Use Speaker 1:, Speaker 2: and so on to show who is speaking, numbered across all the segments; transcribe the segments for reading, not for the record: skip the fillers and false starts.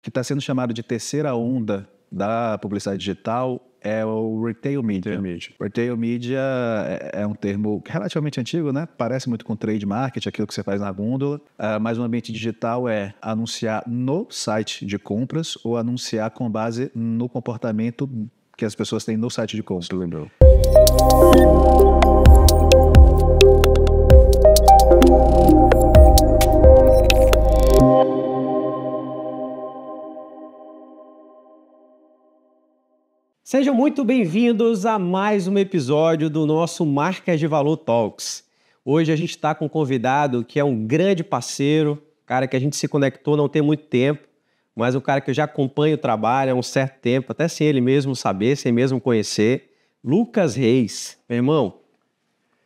Speaker 1: que está sendo chamado de terceira onda da publicidade digital é o Retail Media. Retail Media é um termo relativamente antigo, né? Parece muito com trade marketing, aquilo que você faz na gôndola, mas o ambiente digital é anunciar no site de compras ou anunciar com base no comportamento que as pessoas têm no site de compras.
Speaker 2: Lembrou. Sejam muito bem-vindos a mais um episódio do nosso Marcas de Valor Talks. Hoje a gente está com um convidado que é um grande parceiro, cara que a gente se conectou não tem muito tempo, mas um cara que eu já acompanho o trabalho há um certo tempo, até sem ele mesmo saber, sem mesmo conhecer, Lucas Reis. Meu irmão,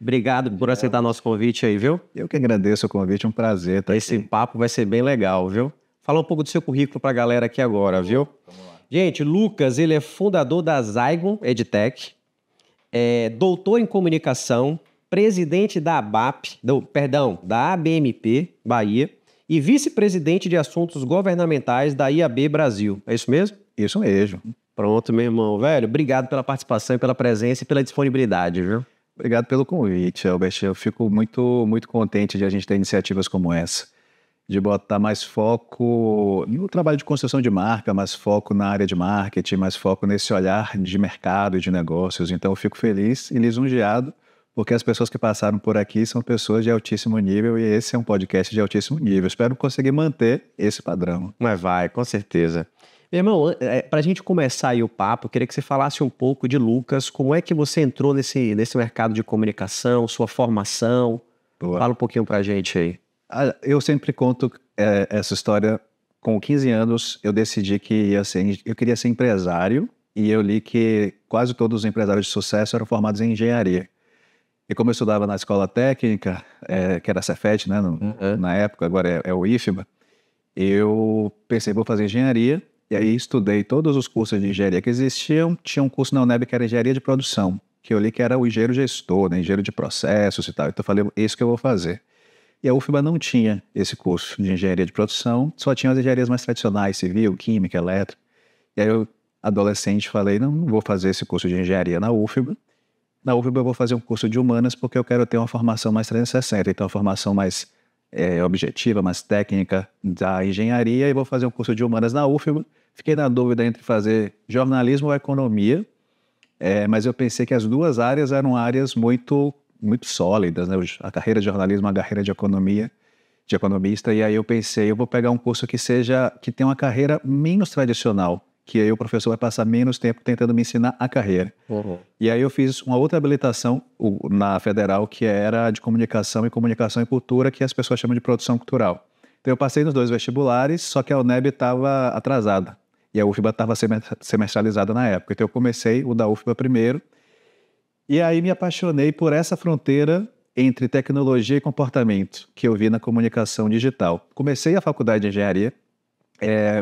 Speaker 2: obrigado por aceitar nosso convite aí, viu?
Speaker 1: Eu que agradeço o convite, um prazer estar
Speaker 2: Esse
Speaker 1: aqui.
Speaker 2: papo vai ser bem legal, viu? Fala um pouco do seu currículo para a galera aqui agora, viu? Vamos lá. Gente, Lucas, ele é fundador da Zygon EdTech, doutor em comunicação, presidente da da ABMP, Bahia, e vice-presidente de assuntos governamentais da IAB Brasil. É isso mesmo?
Speaker 1: Isso mesmo.
Speaker 2: Pronto, meu irmão. Velho, obrigado pela participação e pela presença e pela disponibilidade, viu?
Speaker 1: Obrigado pelo convite, Albert. Eu fico muito contente de a gente ter iniciativas como essa, de botar mais foco no trabalho de construção de marca, mais foco na área de marketing, mais foco nesse olhar de mercado e de negócios. Então eu fico feliz e lisonjeado, porque as pessoas que passaram por aqui são pessoas de altíssimo nível e esse é um podcast de altíssimo nível. Espero conseguir manter esse padrão.
Speaker 2: Mas vai, com certeza. Meu irmão, para a gente começar aí o papo, eu queria que você falasse um pouco de Lucas, como é que você entrou nesse mercado de comunicação, sua formação.
Speaker 1: Boa.
Speaker 2: Fala um pouquinho para a gente aí.
Speaker 1: Eu sempre conto essa história. Com 15 anos, eu decidi que eu queria ser empresário e eu li que quase todos os empresários de sucesso eram formados em engenharia. E como eu estudava na escola técnica, que era a Cefet, né, na época, agora é o IFBA, eu pensei, vou fazer engenharia, e aí estudei todos os cursos de engenharia que existiam. Tinha um curso na UNEB que era engenharia de produção, que eu li que era o engenheiro gestor, né, engenheiro de processos e tal. Então eu falei, isso que eu vou fazer. E a UFBA não tinha esse curso de engenharia de produção, só tinha as engenharias mais tradicionais, civil, química, elétrica. E aí eu, adolescente, falei, não vou fazer esse curso de engenharia na UFBA. Na UFBA eu vou fazer um curso de humanas porque eu quero ter uma formação mais 360, então uma formação mais objetiva, mais técnica da engenharia, e vou fazer um curso de humanas na UFBA. Fiquei na dúvida entre fazer jornalismo ou economia, mas eu pensei que as duas áreas eram áreas muito sólidas, né? A carreira de jornalismo, a carreira de economista, e aí eu pensei, eu vou pegar um curso que tenha uma carreira menos tradicional, que aí o professor vai passar menos tempo tentando me ensinar a carreira.
Speaker 2: Uhum.
Speaker 1: E aí eu fiz uma outra habilitação na Federal, que era de comunicação e cultura, que as pessoas chamam de produção cultural. Então eu passei nos dois vestibulares, só que a UNEB estava atrasada, e a UFBA estava semestralizada na época. Então eu comecei o da UFBA primeiro, e aí me apaixonei por essa fronteira entre tecnologia e comportamento que eu vi na comunicação digital. Comecei a faculdade de engenharia,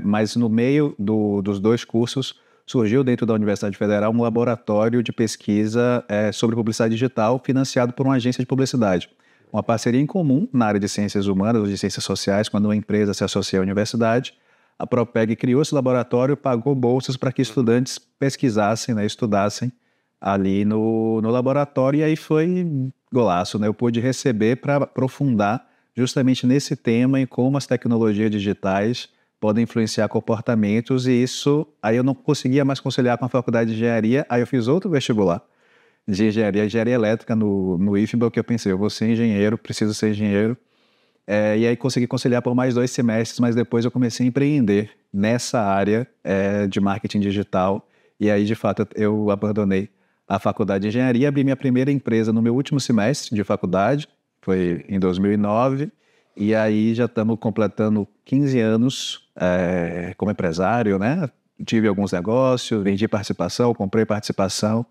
Speaker 1: mas no meio dos dois cursos surgiu dentro da Universidade Federal um laboratório de pesquisa sobre publicidade digital financiado por uma agência de publicidade. Uma parceria em comum na área de ciências humanas ou de ciências sociais, quando uma empresa se associa à universidade. A Propeg criou esse laboratório, pagou bolsas para que estudantes pesquisassem, né, estudassem ali no laboratório, e aí foi golaço, né? Eu pude receber para aprofundar justamente nesse tema e como as tecnologias digitais podem influenciar comportamentos, e isso aí eu não conseguia mais conciliar com a faculdade de engenharia, aí eu fiz outro vestibular de engenharia elétrica no IFBA, que eu pensei, eu vou ser engenheiro, preciso ser engenheiro, e aí consegui conciliar por mais 2 semestres, mas depois eu comecei a empreender nessa área de marketing digital, e aí de fato eu abandonei a faculdade de engenharia, abri minha primeira empresa no meu último semestre de faculdade, foi em 2009, e aí já estamos completando 15 anos como empresário, né? Tive alguns negócios, vendi participação, comprei participação,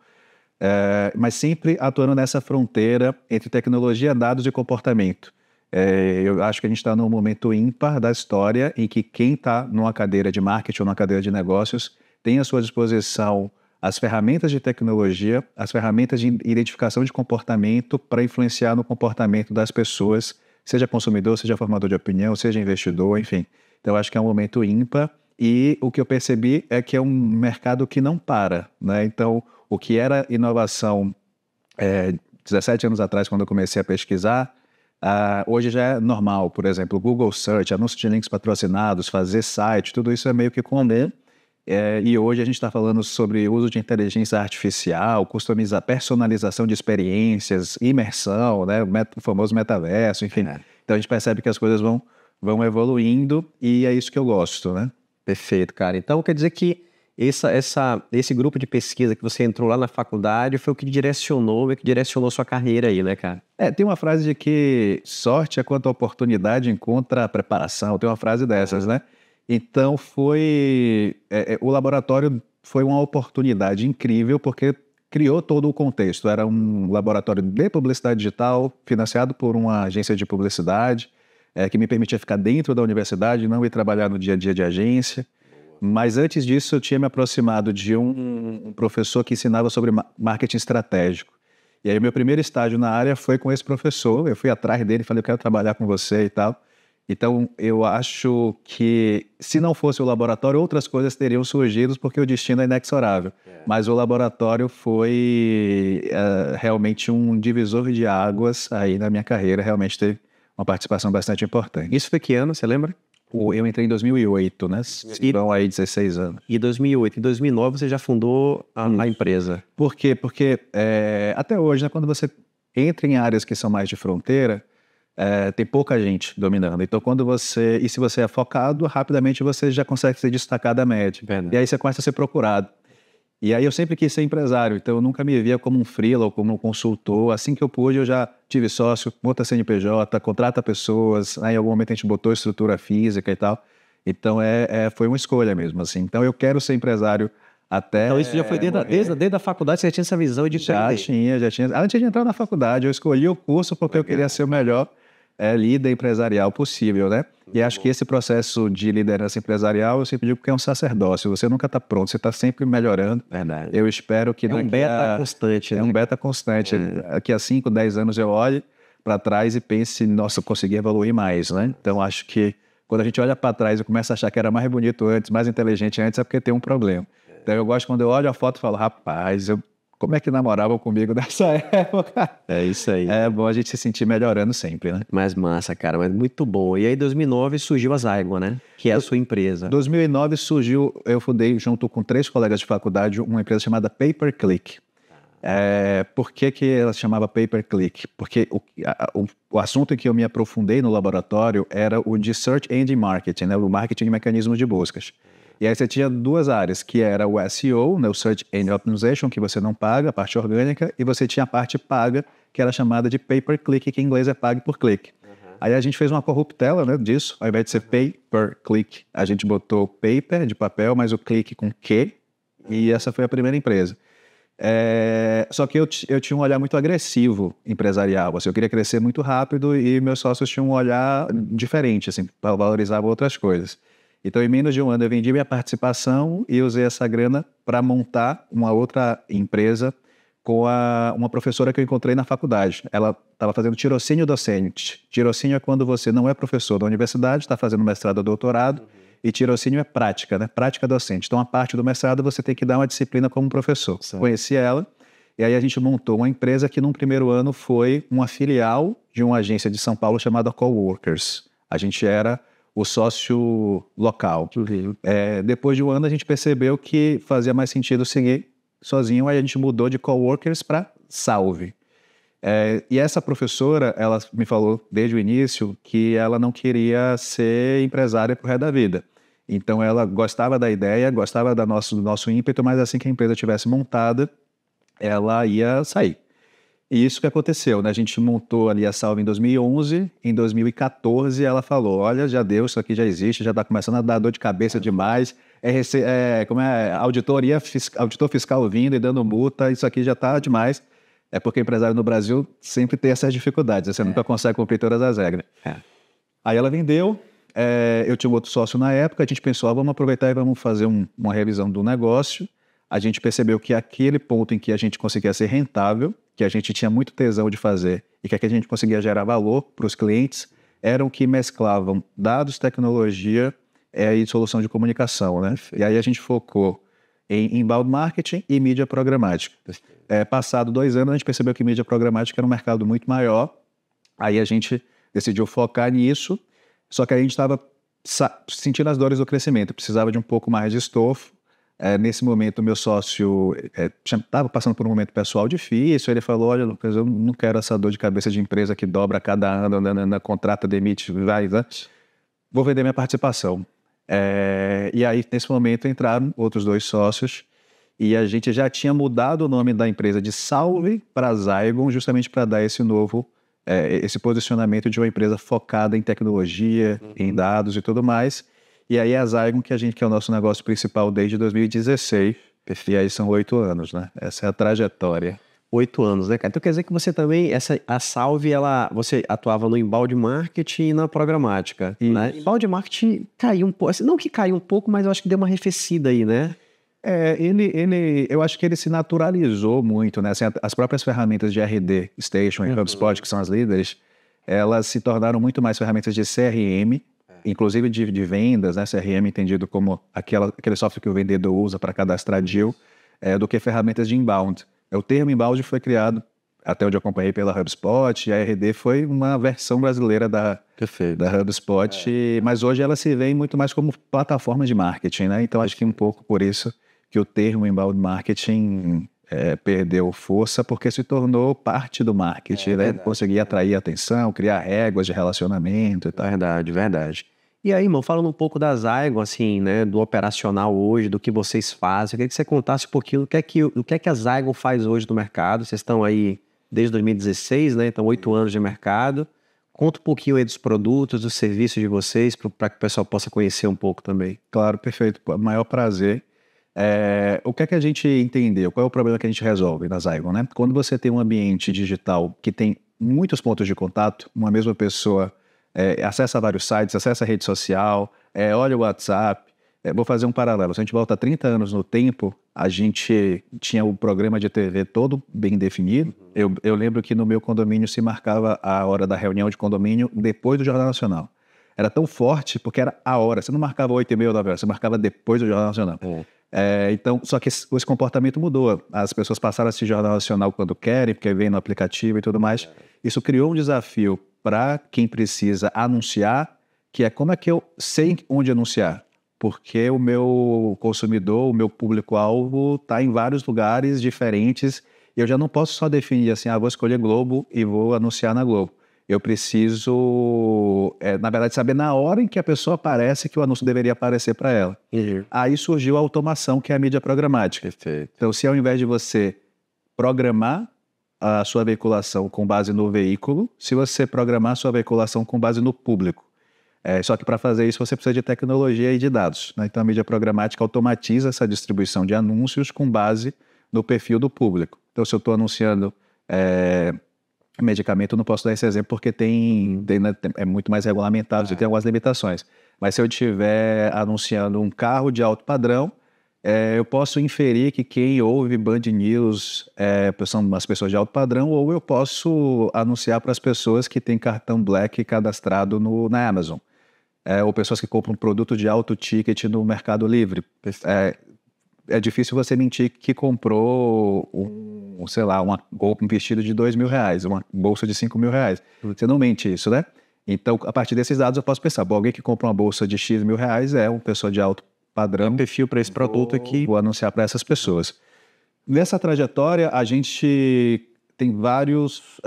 Speaker 1: mas sempre atuando nessa fronteira entre tecnologia, dados e comportamento. Eu acho que a gente está num momento ímpar da história em que quem está numa cadeira de marketing ou numa cadeira de negócios tem à sua disposição as ferramentas de tecnologia, as ferramentas de identificação de comportamento para influenciar no comportamento das pessoas, seja consumidor, seja formador de opinião, seja investidor, enfim. Então, acho que é um momento ímpar E o que eu percebi é que é um mercado que não para, né? Então, o que era inovação 17 anos atrás, quando eu comecei a pesquisar, hoje já é normal. Por exemplo, Google Search, anúncio de links patrocinados, fazer site, tudo isso é meio que comum. E hoje a gente está falando sobre uso de inteligência artificial, personalização de experiências, imersão, né? O famoso metaverso, enfim. Então a gente percebe que as coisas vão evoluindo e é isso que eu gosto, né?
Speaker 2: Perfeito, cara. Então quer dizer que esse grupo de pesquisa que você entrou lá na faculdade foi o que direcionou sua carreira aí, né, cara?
Speaker 1: Tem uma frase de que sorte é quando a oportunidade encontra a preparação. Tem uma frase dessas, né? Então o laboratório foi uma oportunidade incrível porque criou todo o contexto. Era um laboratório de publicidade digital financiado por uma agência de publicidade que me permitia ficar dentro da universidade, não ir trabalhar no dia a dia de agência. Mas antes disso eu tinha me aproximado de um professor que ensinava sobre marketing estratégico. E aí o meu primeiro estágio na área foi com esse professor. Eu fui atrás dele e falei, eu quero trabalhar com você e tal. Então, eu acho que se não fosse o laboratório, outras coisas teriam surgido porque o destino é inexorável. Mas o laboratório foi realmente um divisor de águas aí na minha carreira. Realmente teve uma participação bastante importante.
Speaker 2: Isso foi que ano, você lembra?
Speaker 1: Eu entrei em 2008, né? Então, aí 16 anos.
Speaker 2: E 2008, em 2009 você já fundou a empresa.
Speaker 1: Por quê? Porque até hoje, né, quando você entra em áreas que são mais de fronteira, tem pouca gente dominando. Então, se você é focado, rapidamente você já consegue se destacar da média.
Speaker 2: Verdade.
Speaker 1: E aí você começa a ser procurado. E aí eu sempre quis ser empresário, então eu nunca me via como um freela ou como um consultor. Assim que eu pude, eu já tive sócio, monta CNPJ, contrata pessoas, aí em algum momento a gente botou estrutura física e tal. Então foi uma escolha mesmo, assim. Então eu quero ser empresário até...
Speaker 2: Então isso já foi desde a faculdade, você já tinha essa visão de
Speaker 1: Já tinha. Antes de entrar na faculdade, eu escolhi o curso porque eu queria ser o melhor líder empresarial possível, né? E acho que esse processo de liderança empresarial, eu sempre digo que é um sacerdócio. Você nunca está pronto, você está sempre melhorando.
Speaker 2: Verdade.
Speaker 1: Eu espero que...
Speaker 2: É um beta constante.
Speaker 1: É um beta constante. Daqui a 5, 10 anos eu olhe para trás e pense, nossa, eu consegui evoluir mais, né? Então acho que quando a gente olha para trás e começa a achar que era mais bonito antes, mais inteligente antes, é porque tem um problema. Então eu gosto quando eu olho a foto e falo, rapaz, como é que namoravam comigo nessa época?
Speaker 2: É isso aí.
Speaker 1: É bom a gente se sentir melhorando sempre, né?
Speaker 2: Mais massa, cara, mas muito bom. E aí, em 2009, surgiu a Zygon, né? Que é a sua empresa.
Speaker 1: Em 2009 surgiu, eu fundei junto com 3 colegas de faculdade uma empresa chamada PaperClick. Por que ela se chamava PaperClick? Porque o assunto em que eu me aprofundei no laboratório era o de Search Engine Marketing, né? O marketing de mecanismos de buscas. E aí você tinha 2 áreas, que era o SEO, né, o Search Engine Optimization, que você não paga, a parte orgânica, e você tinha a parte paga, que era chamada de Pay-per-Click, que em inglês é pague por clique. Aí a gente fez uma corruptela, né, disso, ao invés de ser Pay-per-Click, a gente botou paper, de papel, mas o clique com Q, e essa foi a primeira empresa. Só que eu tinha um olhar muito agressivo empresarial, assim, eu queria crescer muito rápido e meus sócios tinham um olhar diferente, assim, valorizavam outras coisas. Então, em menos de um ano, eu vendi minha participação e usei essa grana para montar uma outra empresa com uma professora que eu encontrei na faculdade. Ela estava fazendo tirocínio docente. Tirocínio é quando você não é professor da universidade, está fazendo mestrado ou doutorado, e tirocínio é prática, né? Prática docente. Então, a parte do mestrado você tem que dar uma disciplina como professor. Certo. Conheci ela, e aí a gente montou uma empresa que, num primeiro ano, foi uma filial de uma agência de São Paulo chamada Coworkers. A gente era o sócio local. Depois de um ano, a gente percebeu que fazia mais sentido seguir sozinho, aí a gente mudou de Coworkers para Salve. E essa professora, ela me falou desde o início que ela não queria ser empresária pro resto da vida. Então, ela gostava da ideia, gostava do nosso ímpeto, mas assim que a empresa estivesse montada, ela ia sair. E isso que aconteceu, né? A gente montou ali a Salve em 2011, em 2014 ela falou, olha, já deu, isso aqui já existe, já está começando a dar dor de cabeça demais, auditor fiscal vindo e dando multa, isso aqui já está demais. É porque empresário no Brasil sempre tem essas dificuldades, você nunca consegue cumprir todas as regras. Aí ela vendeu, eu tinha um outro sócio na época, a gente pensou, vamos aproveitar e vamos fazer uma revisão do negócio. A gente percebeu que aquele ponto em que a gente conseguia ser rentável, que a gente tinha muito tesão de fazer e que a gente conseguia gerar valor para os clientes, eram que mesclavam dados, tecnologia e solução de comunicação, né? E aí a gente focou em inbound marketing e mídia programática. Passado 2 anos, a gente percebeu que mídia programática era um mercado muito maior, aí a gente decidiu focar nisso, só que a gente estava sentindo as dores do crescimento, precisava de um pouco mais de estofo. Nesse momento, o meu sócio estava passando por um momento pessoal difícil. Ele falou: olha, Lucas, eu não quero essa dor de cabeça de empresa que dobra a cada ano, contrata, demite, vai, vou vender minha participação. E aí, nesse momento, entraram outros 2 sócios e a gente já tinha mudado o nome da empresa de Salve para Zygon, justamente para dar esse novo, esse posicionamento de uma empresa focada em tecnologia, em dados e tudo mais. E aí a Zygon, que é o nosso negócio principal desde 2016. E aí são 8 anos, né? Essa é a trajetória.
Speaker 2: 8 anos, né, cara? Então quer dizer que você também, a Salve, você atuava no inbound marketing e na programática, né? Inbound marketing caiu um pouco, assim, não que caiu um pouco, mas eu acho que deu uma arrefecida aí, né?
Speaker 1: Eu acho que ele se naturalizou muito, né? Assim, as próprias ferramentas de RD Station e HubSpot, que são as líderes, elas se tornaram muito mais ferramentas de CRM, inclusive de vendas, né? CRM entendido como aquele software que o vendedor usa para cadastrar deal, do que ferramentas de inbound. O termo inbound foi criado, até onde eu acompanhei, pela HubSpot, e a RD foi uma versão brasileira da HubSpot, mas hoje ela se vê muito mais como plataforma de marketing, né? Então acho que um pouco por isso que o termo inbound marketing perdeu força, porque se tornou parte do marketing, né? Conseguir atrair atenção, criar réguas de relacionamento e tal.
Speaker 2: Verdade. E aí, irmão, falando um pouco da Zygon, assim, né, do operacional hoje, do que vocês fazem, eu queria que você contasse um pouquinho o que é que a Zygon faz hoje no mercado. Vocês estão aí desde 2016, né? Então, 8 anos de mercado. Conta um pouquinho aí dos produtos, dos serviços de vocês, para que o pessoal possa conhecer um pouco também.
Speaker 1: Claro, perfeito. Maior prazer. O que é que a gente entendeu? Qual é o problema que a gente resolve na Zygon, né? Quando você tem um ambiente digital que tem muitos pontos de contato, uma mesma pessoa acessa vários sites, acessa a rede social, olha o WhatsApp. Vou fazer um paralelo. Se a gente volta 30 anos no tempo, a gente tinha o programa de TV todo bem definido. Eu lembro que no meu condomínio se marcava a hora da reunião de condomínio depois do Jornal Nacional. Era tão forte porque era a hora. Você não marcava 8h30 ou 9 horas, você marcava depois do Jornal Nacional. Então, só que esse comportamento mudou. As pessoas passaram a assistir Jornal Nacional quando querem, porque vem no aplicativo e tudo mais. Isso criou um desafio para quem precisa anunciar, que é como é que eu sei onde anunciar? Porque o meu consumidor, o meu público-alvo está em vários lugares diferentes e eu já não posso só definir assim, vou escolher Globo e vou anunciar na Globo. Eu preciso, na verdade, saber na hora em que a pessoa aparece que o anúncio deveria aparecer para ela. Aí surgiu a automação, que é a mídia programática.
Speaker 2: Perfeito.
Speaker 1: Então, se ao invés de você programar a sua veiculação com base no veículo, se você programar a sua veiculação com base no público. Só que para fazer isso você precisa de tecnologia e de dados, né? Então a mídia programática automatiza essa distribuição de anúncios com base no perfil do público. Então se eu estou anunciando medicamento, eu não posso dar esse exemplo porque é muito mais regulamentado e tem algumas limitações. Mas se eu estiver anunciando um carro de alto padrão, eu posso inferir que quem ouve Band News são as pessoas de alto padrão, ou eu posso anunciar para as pessoas que têm cartão Black cadastrado na Amazon, ou pessoas que compram um produto de alto ticket no Mercado Livre. É difícil você mentir que comprou um vestido de R$2.000, uma bolsa de R$5.000. Você não mente isso, né? Então, a partir desses dados, eu posso pensar, alguém que compra uma bolsa de X mil reais é uma pessoa de alto padrão, perfil para esse produto aqui, vou anunciar para essas pessoas. Nessa trajetória, a gente tem vários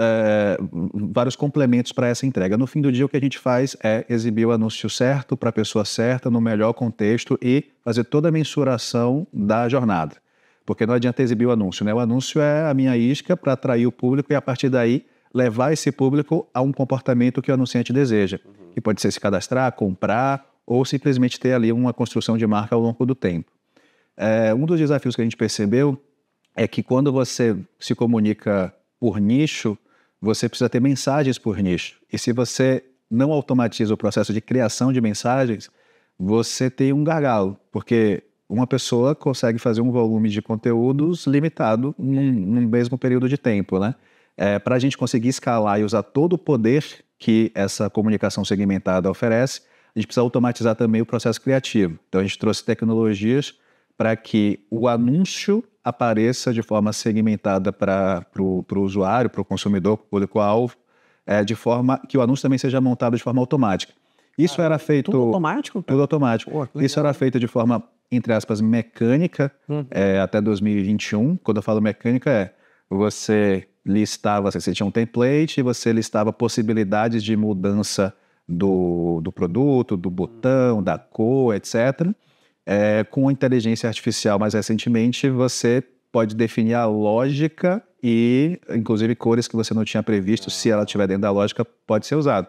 Speaker 1: complementos para essa entrega. No fim do dia, o que a gente faz é exibir o anúncio certo para a pessoa certa, no melhor contexto e fazer toda a mensuração da jornada. Porque não adianta exibir o anúncio, né? O anúncio é a minha isca para atrair o público e, a partir daí, levar esse público a um comportamento que o anunciante deseja. Que pode ser se cadastrar, comprar, ou simplesmente ter ali uma construção de marca ao longo do tempo. Um dos desafios que a gente percebeu é que quando você se comunica por nicho, você precisa ter mensagens por nicho. E se você não automatiza o processo de criação de mensagens, você tem um gargalo, porque uma pessoa consegue fazer um volume de conteúdos limitado num mesmo período de tempo, né? Para a gente conseguir escalar e usar todo o poder que essa comunicação segmentada oferece, a gente precisa automatizar também o processo criativo. Então, a gente trouxe tecnologias para que o anúncio apareça de forma segmentada para o usuário, para o consumidor, para o público-alvo, de forma que o anúncio também seja montado de forma automática. Isso era feito...
Speaker 2: Tudo automático?
Speaker 1: Tudo automático.
Speaker 2: Pô,
Speaker 1: isso era feito de forma, entre aspas, mecânica, até 2021. Quando eu falo mecânica, você listava, você tinha um template e você listava possibilidades de mudança do produto, do botão, da cor, etc. Com inteligência artificial, mais recentemente, você pode definir a lógica e, inclusive, cores que você não tinha previsto, se ela estiver dentro da lógica, pode ser usado.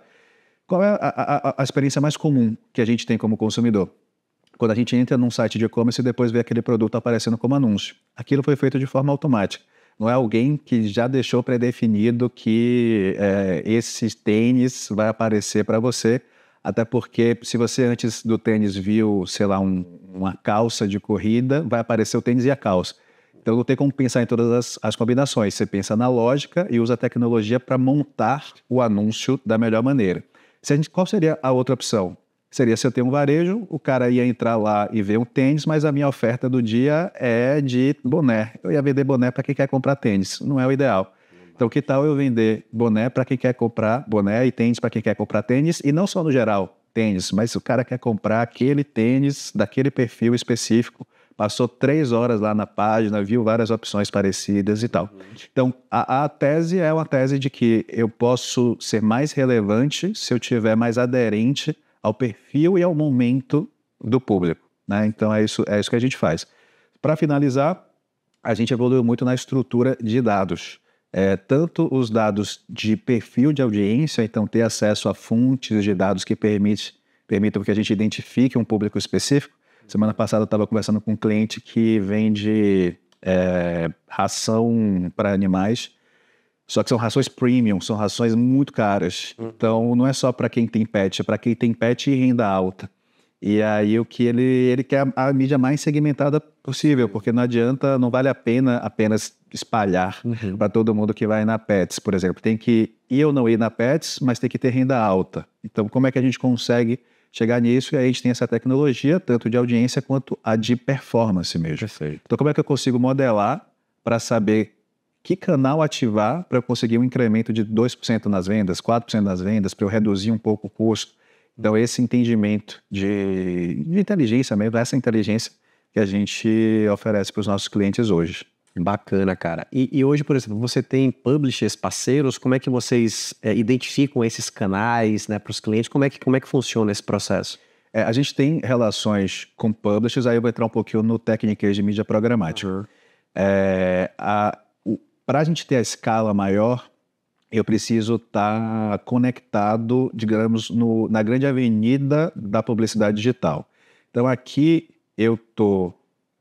Speaker 1: Qual é a experiência mais comum que a gente tem como consumidor? Quando a gente entra num site de e-commerce e depois vê aquele produto aparecendo como anúncio. Aquilo foi feito de forma automática. Não é alguém que já deixou pré-definido que esse tênis vai aparecer para você, até porque se você antes do tênis viu, sei lá, uma calça de corrida, vai aparecer o tênis e a calça. Então não tem como pensar em todas as combinações. Você pensa na lógica e usa a tecnologia para montar o anúncio da melhor maneira. Qual seria a outra opção? Seria se eu tenho um varejo, o cara ia entrar lá e ver um tênis, mas a minha oferta do dia é de boné. Eu ia vender boné para quem quer comprar tênis. Não é o ideal. Então, que tal eu vender boné para quem quer comprar boné e tênis para quem quer comprar tênis? E não só no geral, tênis, mas se o cara quer comprar aquele tênis daquele perfil específico, passou 3 horas lá na página, viu várias opções parecidas e tal. Então, a tese é uma tese de que eu posso ser mais relevante se eu tiver mais aderente ao perfil e ao momento do público, né? Então, é isso que a gente faz. Para finalizar, a gente evoluiu muito na estrutura de dados. Tanto os dados de perfil de audiência, então ter acesso a fontes de dados que permitam que a gente identifique um público específico. Semana passada eu estava conversando com um cliente que vende ração para animais, só que são rações premium, são rações muito caras. Então não é só para quem tem pet, é para quem tem pet e renda alta. E aí o que ele quer a mídia mais segmentada possível, porque não adianta, não vale a pena apenas espalhar para todo mundo que vai na Pets, por exemplo. Tem que ir ou não ir na Pets, mas tem que ter renda alta. Então como é que a gente consegue chegar nisso? E aí a gente tem essa tecnologia, tanto de audiência quanto a de performance mesmo.
Speaker 2: Perfeito.
Speaker 1: Então como é que eu consigo modelar para saber que canal ativar para eu conseguir um incremento de 2% nas vendas, 4% nas vendas, para eu reduzir um pouco o custo? Então, esse entendimento de inteligência mesmo, essa inteligência que a gente oferece para os nossos clientes hoje.
Speaker 2: Bacana, cara. E hoje, por exemplo, você tem publishers, parceiros, como é que vocês identificam esses canais, né, para os clientes? Como é que funciona esse processo?
Speaker 1: A gente tem relações com publishers, aí eu vou entrar um pouquinho no técnicas de mídia programática. Para a gente ter a escala maior, eu preciso estar conectado, digamos, na grande avenida da publicidade digital. Então, aqui eu estou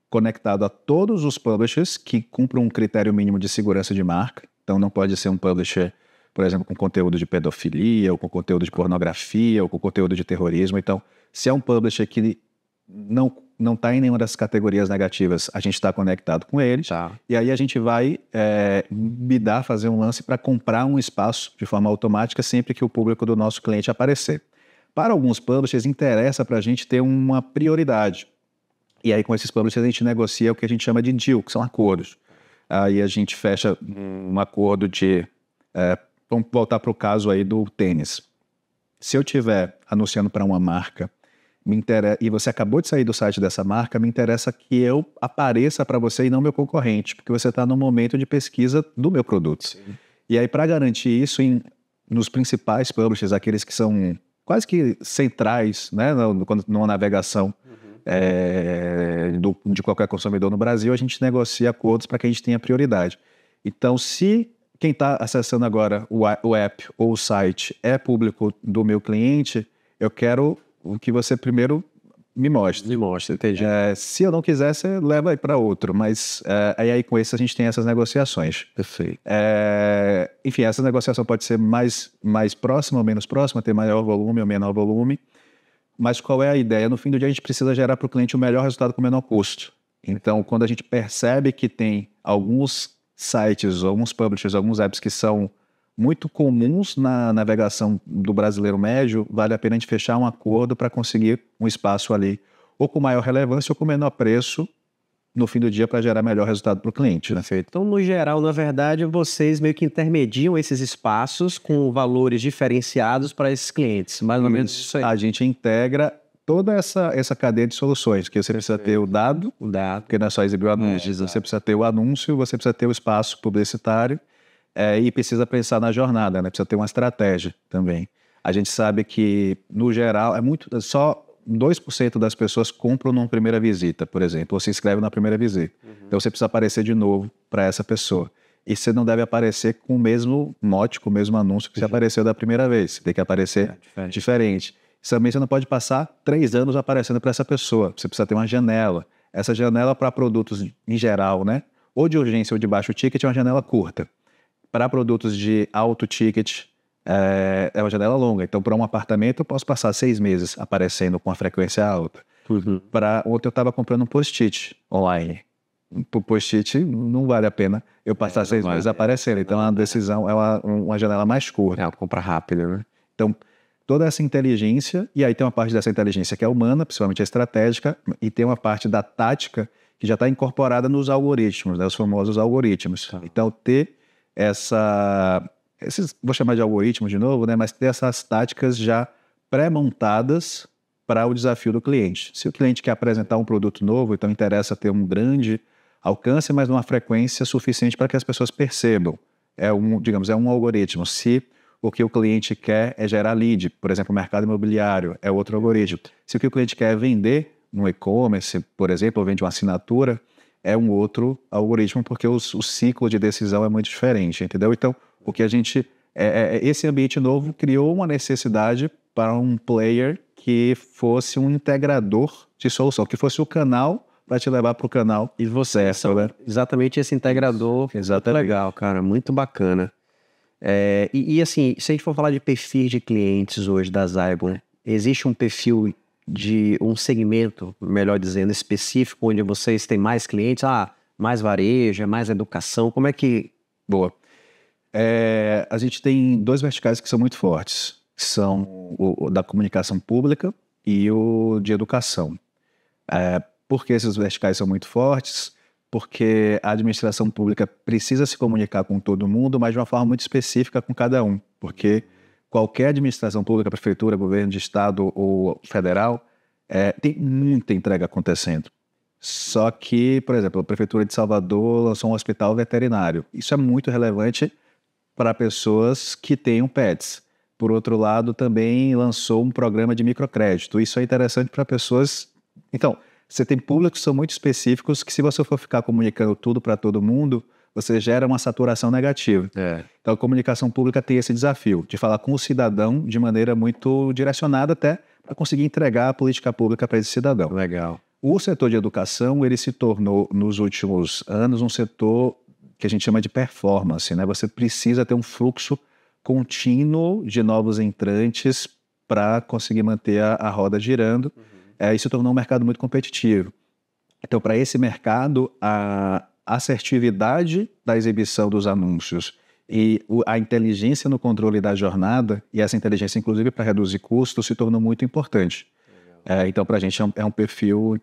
Speaker 1: conectado a todos os publishers que cumprem um critério mínimo de segurança de marca. Então, não pode ser um publisher, por exemplo, com conteúdo de pedofilia, ou com conteúdo de pornografia, ou com conteúdo de terrorismo. Então, se é um publisher que não está em nenhuma dessas categorias negativas, a gente está conectado com eles.
Speaker 2: Tá.
Speaker 1: E aí a gente vai fazer um lance para comprar um espaço de forma automática sempre que o público do nosso cliente aparecer. Para alguns publishers, interessa para a gente ter uma prioridade. E aí com esses publishers a gente negocia o que a gente chama de deal, que são acordos. Aí a gente fecha um acordo de... vamos voltar para o caso aí do tênis. Se eu estiver anunciando para uma marca, e você acabou de sair do site dessa marca, me interessa que eu apareça para você e não meu concorrente, porque você está no momento de pesquisa do meu produto. Sim. E aí, para garantir isso, nos principais publishers, aqueles que são quase que centrais, né, numa navegação de qualquer consumidor no Brasil, a gente negocia acordos para que a gente tenha prioridade. Então, se quem está acessando agora o app ou o site é público do meu cliente, eu quero o que você primeiro me mostra.
Speaker 2: Me mostra, entendi.
Speaker 1: Se eu não quiser, você leva aí para outro. Mas aí com isso a gente tem essas negociações.
Speaker 2: Perfeito.
Speaker 1: Enfim, essa negociação pode ser mais próxima ou menos próxima, ter maior volume ou menor volume. Mas qual é a ideia? No fim do dia, a gente precisa gerar para o cliente o melhor resultado com o menor custo. Então, quando a gente percebe que tem alguns sites, alguns publishers, alguns apps que são muito comuns na navegação do brasileiro médio, vale a pena a gente fechar um acordo para conseguir um espaço ali, ou com maior relevância ou com menor preço, no fim do dia, para gerar melhor resultado para o cliente. Né?
Speaker 2: Perfeito. Então, no geral, na verdade, vocês meio que intermediam esses espaços com valores diferenciados para esses clientes. Mais ou menos isso aí.
Speaker 1: A gente integra toda essa cadeia de soluções, que você precisa ter o dado, porque não é só exibir o anúncio, você precisa ter o anúncio, você precisa ter o espaço publicitário e precisa pensar na jornada, né? Precisa ter uma estratégia também. A gente sabe que, no geral, só 2% das pessoas compram numa primeira visita, por exemplo, ou se inscrevem na primeira visita. Então você precisa aparecer de novo para essa pessoa. E você não deve aparecer com o mesmo mote, com o mesmo anúncio que você apareceu da primeira vez. Você tem que aparecer diferente. Também você não pode passar 3 anos aparecendo para essa pessoa. Você precisa ter uma janela. Essa janela para produtos em geral, né? Ou de urgência ou de baixo ticket é uma janela curta. Para produtos de alto ticket é uma janela longa. Então, para um apartamento, eu posso passar 6 meses aparecendo com a frequência alta. Ontem eu estava comprando um post-it online. Por post-it não vale a pena eu passar 6 meses aparecendo. Então, a decisão é uma janela mais curta.
Speaker 2: É uma compra rápida, né?
Speaker 1: Então, toda essa inteligência, e aí tem uma parte dessa inteligência que é humana, principalmente a estratégica, e tem uma parte da tática que já está incorporada nos algoritmos, né, os famosos algoritmos. Então, ter vou chamar de algoritmos de novo, né, mas ter essas táticas já pré-montadas para o desafio do cliente. Se o cliente quer apresentar um produto novo, então interessa ter um grande alcance, mas numa frequência suficiente para que as pessoas percebam. É um algoritmo. Se o que o cliente quer é gerar lead, por exemplo, o mercado imobiliário é outro algoritmo. Se o que o cliente quer é vender no e-commerce, por exemplo, ou vende uma assinatura, é um outro algoritmo, porque o ciclo de decisão é muito diferente, entendeu? Então, o que a gente... esse ambiente novo criou uma necessidade para um player que fosse um integrador de solução, que fosse o canal para te levar para o canal.
Speaker 2: E você, né? Exatamente esse integrador. Exatamente. Muito legal, cara, muito bacana. Assim, se a gente for falar de perfis de clientes hoje da Zybo, existe um perfil de um segmento, melhor dizendo, específico, onde vocês têm mais clientes? Mais varejo, mais educação, como é que...
Speaker 1: Boa. A gente tem 2 verticais que são muito fortes, que são o da comunicação pública e o de educação. Por que esses verticais são muito fortes? Porque a administração pública precisa se comunicar com todo mundo, mas de uma forma muito específica com cada um. Porque qualquer administração pública, prefeitura, governo de estado ou federal, tem muita entrega acontecendo. Só que, por exemplo, a Prefeitura de Salvador lançou um hospital veterinário. Isso é muito relevante para pessoas que tenham pets. Por outro lado, também lançou um programa de microcrédito. Isso é interessante para pessoas... Então, você tem públicos que são muito específicos que, se você for ficar comunicando tudo para todo mundo, você gera uma saturação negativa. Então, a comunicação pública tem esse desafio de falar com o cidadão de maneira muito direcionada até para conseguir entregar a política pública para esse cidadão.
Speaker 2: Legal.
Speaker 1: O setor de educação, ele se tornou, nos últimos anos, um setor que a gente chama de performance, né? Você precisa ter um fluxo contínuo de novos entrantes para conseguir manter a roda girando. Isso tornou um mercado muito competitivo. Então, para esse mercado, a assertividade da exibição dos anúncios e a inteligência no controle da jornada, e essa inteligência, inclusive, para reduzir custos, se tornou muito importante. Então, para a gente é um perfil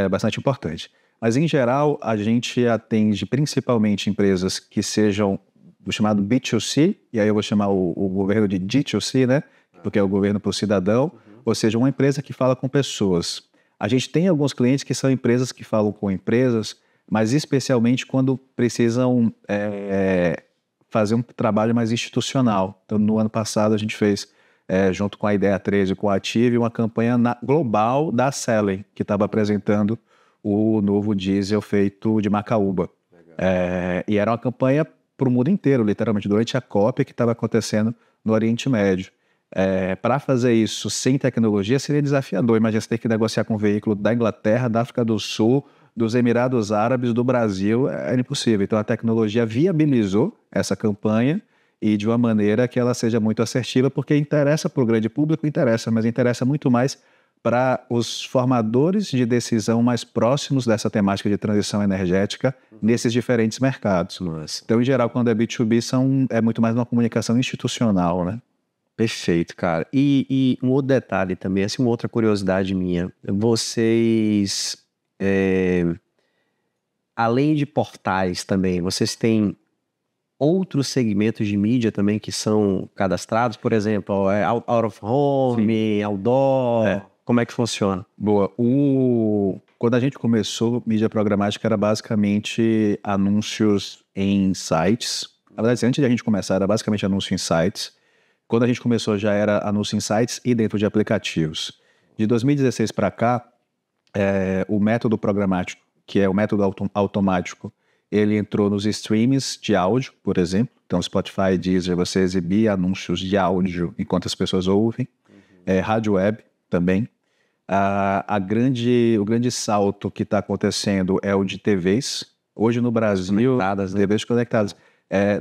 Speaker 1: bastante importante. Mas, em geral, a gente atende principalmente empresas que sejam do chamado B2C, e aí eu vou chamar o governo de D2C, né? Porque é o governo para o cidadão, ou seja, uma empresa que fala com pessoas. A gente tem alguns clientes que são empresas que falam com empresas, mas especialmente quando precisam fazer um trabalho mais institucional. Então, no ano passado, a gente fez, junto com a Ideia 13 e com a Ative, uma campanha global da Selling, que estava apresentando o novo diesel feito de macaúba. E era uma campanha para o mundo inteiro, literalmente, durante a COP que estava acontecendo no Oriente Médio. Para fazer isso sem tecnologia seria desafiador. Imagina você ter que negociar com um veículo da Inglaterra, da África do Sul, dos Emirados Árabes, do Brasil, era impossível. Então a tecnologia viabilizou essa campanha e de uma maneira que ela seja muito assertiva, porque interessa para o grande público, mas interessa muito mais para os formadores de decisão mais próximos dessa temática de transição energética nesses diferentes mercados.
Speaker 2: Nossa.
Speaker 1: Então, em geral, quando é B2B, é muito mais uma comunicação institucional, né?
Speaker 2: Perfeito, cara. E um outro detalhe também, assim, uma outra curiosidade minha. Vocês, além de portais também, vocês têm outros segmentos de mídia também que são cadastrados? Por exemplo, out of home, outdoor, como é que funciona?
Speaker 1: Boa. Quando a gente começou, mídia programática era basicamente anúncios em sites. Na verdade, antes de a gente começar, era basicamente anúncio em sites. Quando a gente começou, já era anúncio em sites e dentro de aplicativos. De 2016 para cá, o método programático, que é o método automático, ele entrou nos streams de áudio, por exemplo. Então, Spotify, Deezer, você exibia anúncios de áudio enquanto as pessoas ouvem. Rádio web também. O grande salto que está acontecendo é o de TVs. Hoje no Brasil,
Speaker 2: Conectadas, né?
Speaker 1: TVs conectadas.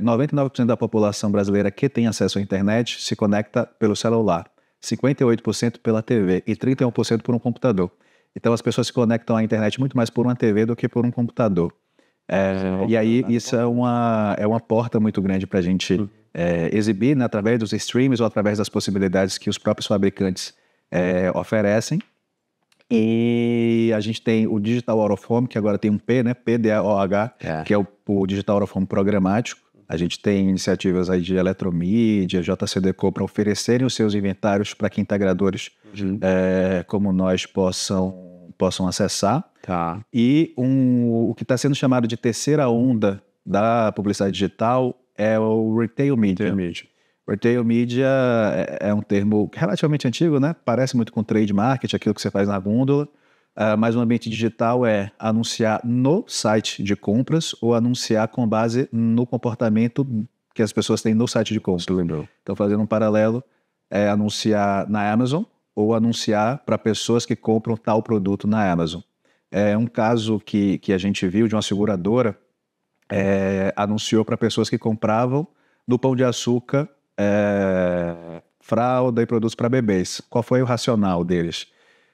Speaker 1: 99% da população brasileira que tem acesso à internet se conecta pelo celular, 58% pela TV e 31% por um computador. Então as pessoas se conectam à internet muito mais por uma TV do que por um computador. E aí isso é uma porta muito grande para a gente exibir, né, através dos streams ou através das possibilidades que os próprios fabricantes oferecem. E a gente tem o Digital Out of Home, que agora tem um P, né? PDAOH, que é o Digital Out of Home programático. A gente tem iniciativas aí de Eletromídia, JCDecaux, para oferecerem os seus inventários para que integradores como nós possam acessar.
Speaker 2: Tá.
Speaker 1: E o que está sendo chamado de terceira onda da publicidade digital é o Retail Media. Retail Media é um termo relativamente antigo, né? Parece muito com trade market, aquilo que você faz na gôndola, mas o ambiente digital é anunciar no site de compras ou anunciar com base no comportamento que as pessoas têm no site de compras. Então, fazendo um paralelo, anunciar na Amazon ou anunciar para pessoas que compram tal produto na Amazon. Um caso que a gente viu de uma seguradora, anunciou para pessoas que compravam no Pão de Açúcar fralda e produtos para bebês. Qual foi o racional deles?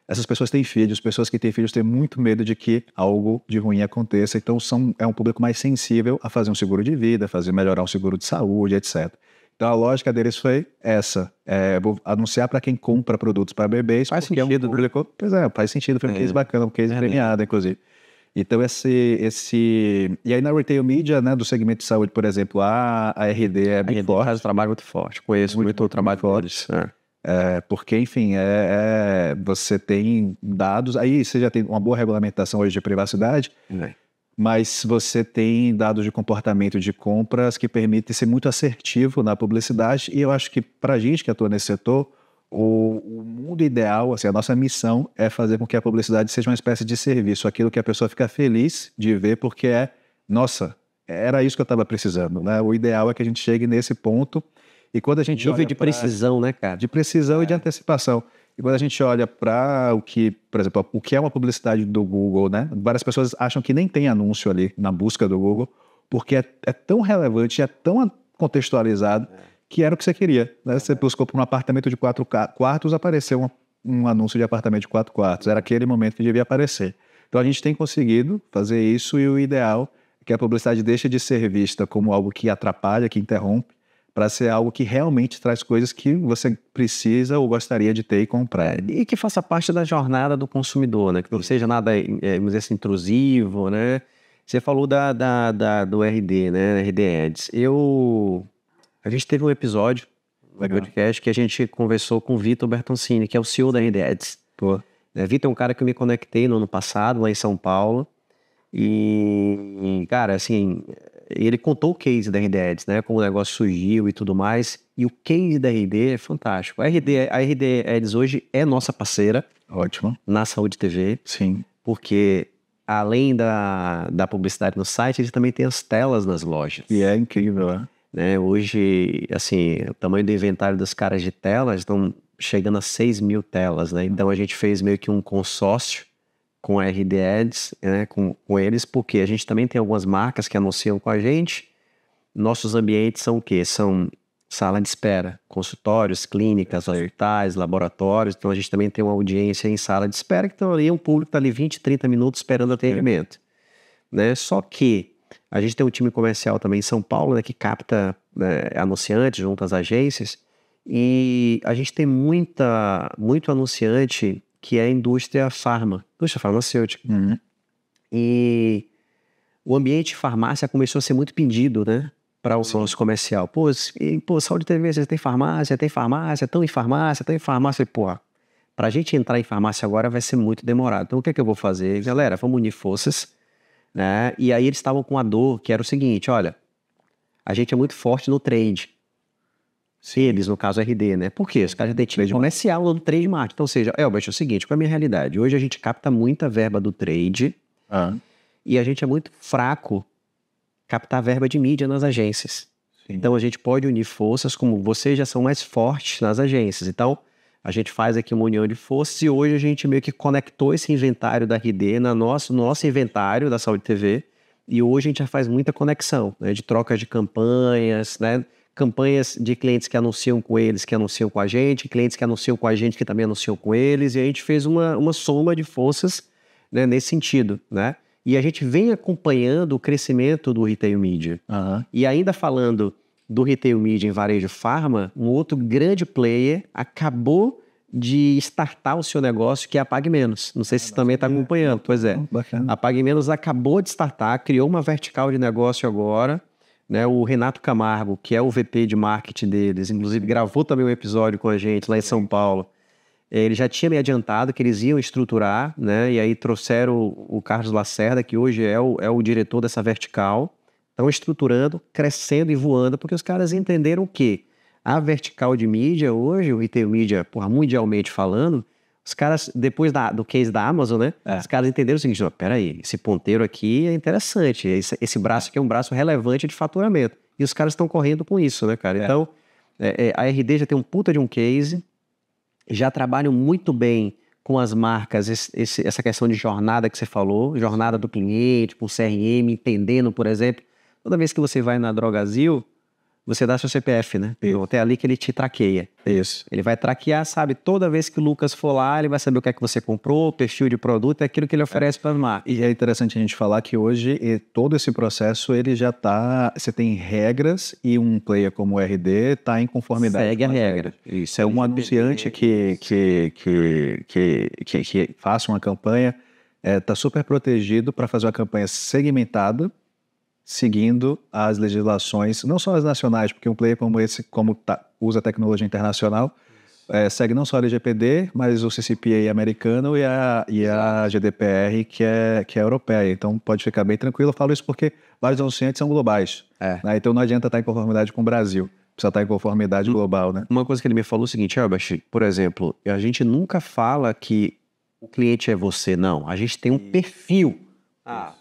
Speaker 1: Essas pessoas têm filhos, pessoas que têm filhos têm muito medo de que algo de ruim aconteça, então é um público mais sensível a fazer um seguro de vida, melhorar um seguro de saúde, etc. Então a lógica deles foi essa, vou anunciar para quem compra produtos para bebês.
Speaker 2: Faz sentido.
Speaker 1: Pois faz sentido, foi um case bacana, um case premiado, inclusive. Então e aí na Retail Media, né, do segmento de saúde, por exemplo, a RD é bem forte.
Speaker 2: Faz um trabalho muito forte, conheço muito o trabalho forte.
Speaker 1: Porque, enfim, você tem dados, aí você já tem uma boa regulamentação hoje de privacidade, mas você tem dados de comportamento de compras que permitem ser muito assertivo na publicidade, e eu acho que para a gente que atua nesse setor, o mundo ideal, assim, a nossa missão é fazer com que a publicidade seja uma espécie de serviço, aquilo que a pessoa fica feliz de ver, porque nossa, era isso que eu estava precisando, né? O ideal é que a gente chegue nesse ponto, e quando a gente
Speaker 2: nível de precisão, né, cara?
Speaker 1: De precisão e de antecipação. E quando a gente olha para por exemplo, o que é uma publicidade do Google, né? Várias pessoas acham que nem tem anúncio ali na busca do Google, porque é tão relevante, é tão contextualizado, que era o que você queria, né? Você buscou por um apartamento de 4 quartos, apareceu um anúncio de apartamento de 4 quartos. Era aquele momento que devia aparecer. Então a gente tem conseguido fazer isso, e o ideal é que a publicidade deixe de ser vista como algo que atrapalha, que interrompe, para ser algo que realmente traz coisas que você precisa ou gostaria de ter e comprar.
Speaker 2: E que faça parte da jornada do consumidor, né? Que não seja nada, vamos dizer assim, intrusivo, né? Você falou do RD, né? RD Ads. A gente teve um episódio no podcast que a gente conversou com o Vitor Bertoncini, que é o CEO da RD Ads. Vitor é um cara que eu me conectei no ano passado, lá em São Paulo. E, cara, assim, ele contou o case da RD Ads, né? Como o negócio surgiu e tudo mais. E o case da RD é fantástico. A RD Ads hoje é nossa parceira.
Speaker 1: Ótimo.
Speaker 2: Na Saúde TV.
Speaker 1: Sim.
Speaker 2: Porque além da publicidade no site, eles também têm as telas nas lojas.
Speaker 1: E é incrível,
Speaker 2: né? Hoje, assim, o tamanho do inventário dos caras de telas estão chegando a 6 mil telas, né? Então a gente fez meio que um consórcio com a RD Ads, né, com eles, porque a gente também tem algumas marcas que anunciam com a gente. Nossos ambientes são o quê? São sala de espera, consultórios, clínicas, hospitais, laboratórios. Então, a gente também tem uma audiência em sala de espera, que estão ali, um público que está ali 20, 30 minutos esperando atendimento. Né? Só que a gente tem um time comercial também em São Paulo, né, que capta, né, anunciantes junto às agências, e a gente tem muito anunciante que é a indústria farmacêutica. E o ambiente farmácia começou a ser muito pedido, né, para o nosso comercial. Pô, Saúde TV, você tem farmácia, estão em farmácia. Pô, para a gente entrar em farmácia agora vai ser muito demorado. Então, o que é que eu vou fazer? Galera, vamos unir forças, né? E aí eles estavam com a dor, que era o seguinte, olha, a gente é muito forte no trade. Eles, no caso, RD, né? Por quê? Os caras já têm time comercial no trade marketing. Então, ou seja, Elbert, é o seguinte, qual é a minha realidade? Hoje a gente capta muita verba do trade e a gente é muito fraco captar verba de mídia nas agências. Sim. Então, a gente pode unir forças, como vocês já são mais fortes nas agências. Então, a gente faz aqui uma união de forças e hoje a gente meio que conectou esse inventário da RD no nosso inventário da Saúde TV e hoje a gente já faz muita conexão, né, de troca de campanhas, né, campanhas de clientes que anunciam com eles, que anunciam com a gente, clientes que anunciam com a gente, que também anunciam com eles, e a gente fez uma soma de forças, né, nesse sentido, né? E a gente vem acompanhando o crescimento do retail media. E ainda falando do retail media em varejo farma, um outro grande player acabou de startar o seu negócio, que é a PagMenos. Não sei se você também está acompanhando. Pois é. Bacana. A PagMenos acabou de startar, criou uma vertical de negócio agora, né? O Renato Camargo, que é o VP de marketing deles, inclusive gravou também um episódio com a gente lá em São Paulo. Ele já tinha me adiantado que eles iam estruturar, né? E aí trouxeram o Carlos Lacerda, que hoje é o diretor dessa vertical. Estão estruturando, crescendo e voando, porque os caras entenderam que a vertical de mídia hoje, o retail media, mundialmente falando, os caras, depois do case da Amazon, né? Os caras entenderam o seguinte, peraí, esse ponteiro aqui é interessante, esse braço aqui é um braço relevante de faturamento. E os caras estão correndo com isso, né, cara? Então, a RD já tem um puta de um case, já trabalham muito bem com as marcas, essa questão de jornada que você falou, jornada do cliente, com CRM, entendendo, por exemplo, toda vez que você vai na Drogazil, você dá seu CPF, né? Até ali que ele te traqueia. Isso. Ele vai traquear, sabe? Toda vez que o Lucas for lá, ele vai saber o que é que você comprou, o perfil de produto, é aquilo que ele oferece para as marcas.
Speaker 1: E é interessante a gente falar que hoje todo esse processo, ele já está... Você tem regras e um player como o RD está em conformidade.
Speaker 2: Segue a regra.
Speaker 1: Isso. É um anunciante que faça uma campanha, está super protegido para fazer uma campanha segmentada, seguindo as legislações, não só as nacionais, porque um player como esse, usa tecnologia internacional, segue não só a LGPD, mas o CCPA americano e a GDPR, que é europeia. Então, pode ficar bem tranquilo. Eu falo isso porque vários anunciantes são globais. Né? Então, não adianta estar em conformidade com o Brasil. Precisa estar em conformidade global, né?
Speaker 2: Uma coisa que ele me falou é o seguinte, Albert, por exemplo, a gente nunca fala que o cliente é você, não. A gente tem um perfil.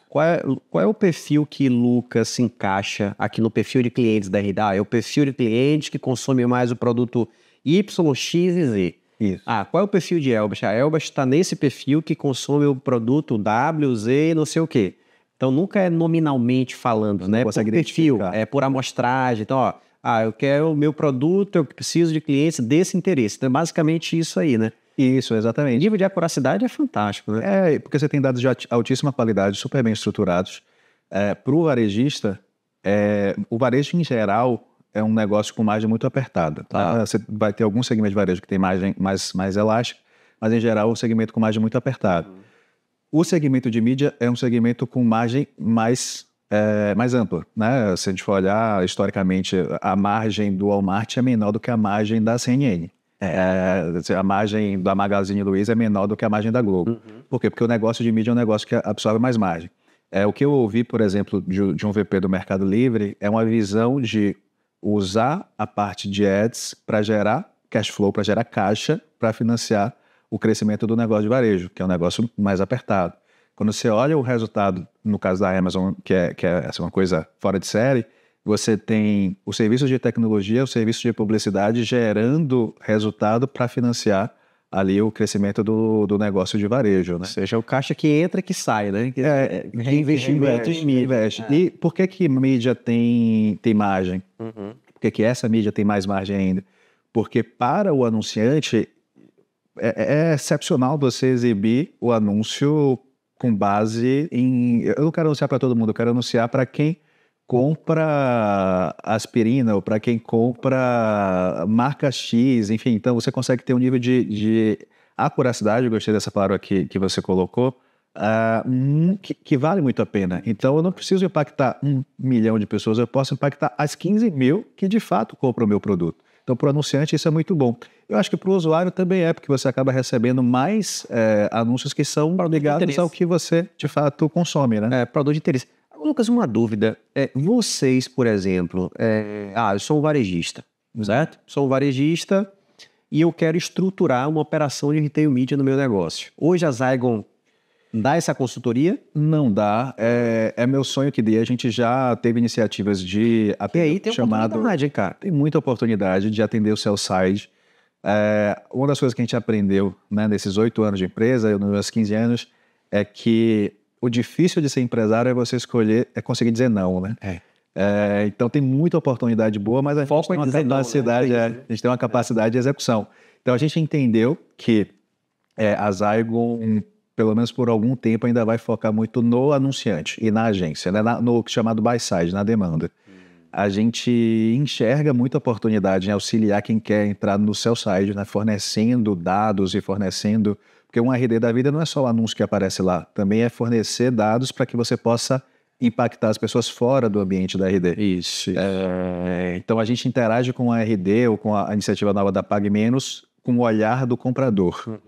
Speaker 2: Qual é o perfil que Lucas se encaixa aqui no perfil de clientes da RD? É o perfil de cliente que consome mais o produto Y, X e Z. Isso. Qual é o perfil de Elbert? A Elbert está nesse perfil que consome o produto W, Z e não sei o quê. Então, nunca é nominalmente falando, né? Por perfil, é por amostragem. Então, eu quero o meu produto, eu preciso de clientes desse interesse. Então, é basicamente isso aí, né?
Speaker 1: Isso, exatamente.
Speaker 2: O nível de acuracidade é fantástico, né?
Speaker 1: Porque você tem dados de altíssima qualidade, super bem estruturados. Para o varejista, o varejo em geral é um negócio com margem muito apertada. Tá? Você vai ter algum segmento de varejo que tem margem mais elástica, mas em geral é um segmento com margem muito apertada. O segmento de mídia é um segmento com margem mais ampla. Né? Se a gente for olhar historicamente, a margem do Walmart é menor do que a margem da CNN. A margem da Magazine Luiza é menor do que a margem da Globo. Por quê? Porque o negócio de mídia é um negócio que absorve mais margem. O que eu ouvi, por exemplo, de um VP do Mercado Livre é uma visão de usar a parte de ads para gerar cash flow, para gerar caixa, para financiar o crescimento do negócio de varejo, que é um negócio mais apertado. Quando você olha o resultado, no caso da Amazon, que é uma coisa fora de série, você tem o serviço de tecnologia, o serviço de publicidade gerando resultado para financiar ali o crescimento do negócio de varejo, né?
Speaker 2: Ou seja, o caixa que entra e que sai, né?
Speaker 1: Reinvestimento em mídia. E por que mídia tem margem? Por que que essa mídia tem mais margem ainda? Porque para o anunciante é excepcional você exibir o anúncio com base em... Eu não quero anunciar para todo mundo, eu quero anunciar para quem compra aspirina ou para quem compra marca X, enfim. Então você consegue ter um nível de acuracidade, eu gostei dessa palavra que você colocou, que vale muito a pena. Então eu não preciso impactar 1 milhão de pessoas, eu posso impactar as 15 mil que de fato compram o meu produto. Então, para o anunciante, isso é muito bom. Eu acho que para o usuário também porque você acaba recebendo mais anúncios que são ligados ao que você, de fato, consome, né?
Speaker 2: Produto de interesse. Lucas, uma dúvida. Vocês, por exemplo, eu sou um varejista, certo? Sou um varejista e eu quero estruturar uma operação de retail media no meu negócio. Hoje a Zygon dá essa consultoria?
Speaker 1: Não dá. É meu sonho que dê. A gente já teve iniciativas de
Speaker 2: atender. E aí tem oportunidade, hein, cara?
Speaker 1: Tem muita oportunidade de atender o sell side. Uma das coisas que a gente aprendeu, né, nesses 8 anos de empresa, nos meus 15 anos, é que o difícil de ser empresário é você escolher, conseguir dizer não, né? Então tem muita oportunidade boa, mas a gente tem uma capacidade, a gente tem uma capacidade de execução. Então a gente entendeu que a Zygon, pelo menos por algum tempo, ainda vai focar muito no anunciante e na agência, né? No chamado buy side, na demanda. A gente enxerga muita oportunidade em auxiliar quem quer entrar no sell side, né? Fornecendo dados e fornecendo... Porque um RD da vida não é só o anúncio que aparece lá, também é fornecer dados para que você possa impactar as pessoas fora do ambiente da RD.
Speaker 2: Isso.
Speaker 1: Então a gente interage com a RD ou com a iniciativa nova da Pague Menos com o olhar do comprador.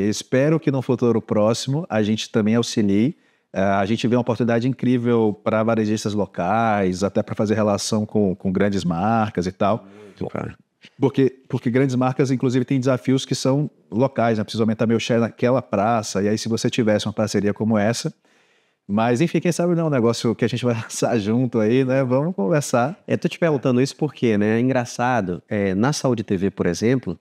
Speaker 1: Espero que no futuro próximo a gente também auxilie. A gente vê uma oportunidade incrível para varejistas locais, até para fazer relação com grandes marcas e tal.
Speaker 2: Muito, cara.
Speaker 1: Porque grandes marcas, inclusive, têm desafios que são locais, né? Preciso aumentar meu share naquela praça. E aí, se você tivesse uma parceria como essa... Mas, enfim, quem sabe não é um negócio que a gente vai lançar junto aí, né? Vamos conversar.
Speaker 2: Tô te perguntando isso porque, né? É engraçado. Na Saúde TV, por exemplo,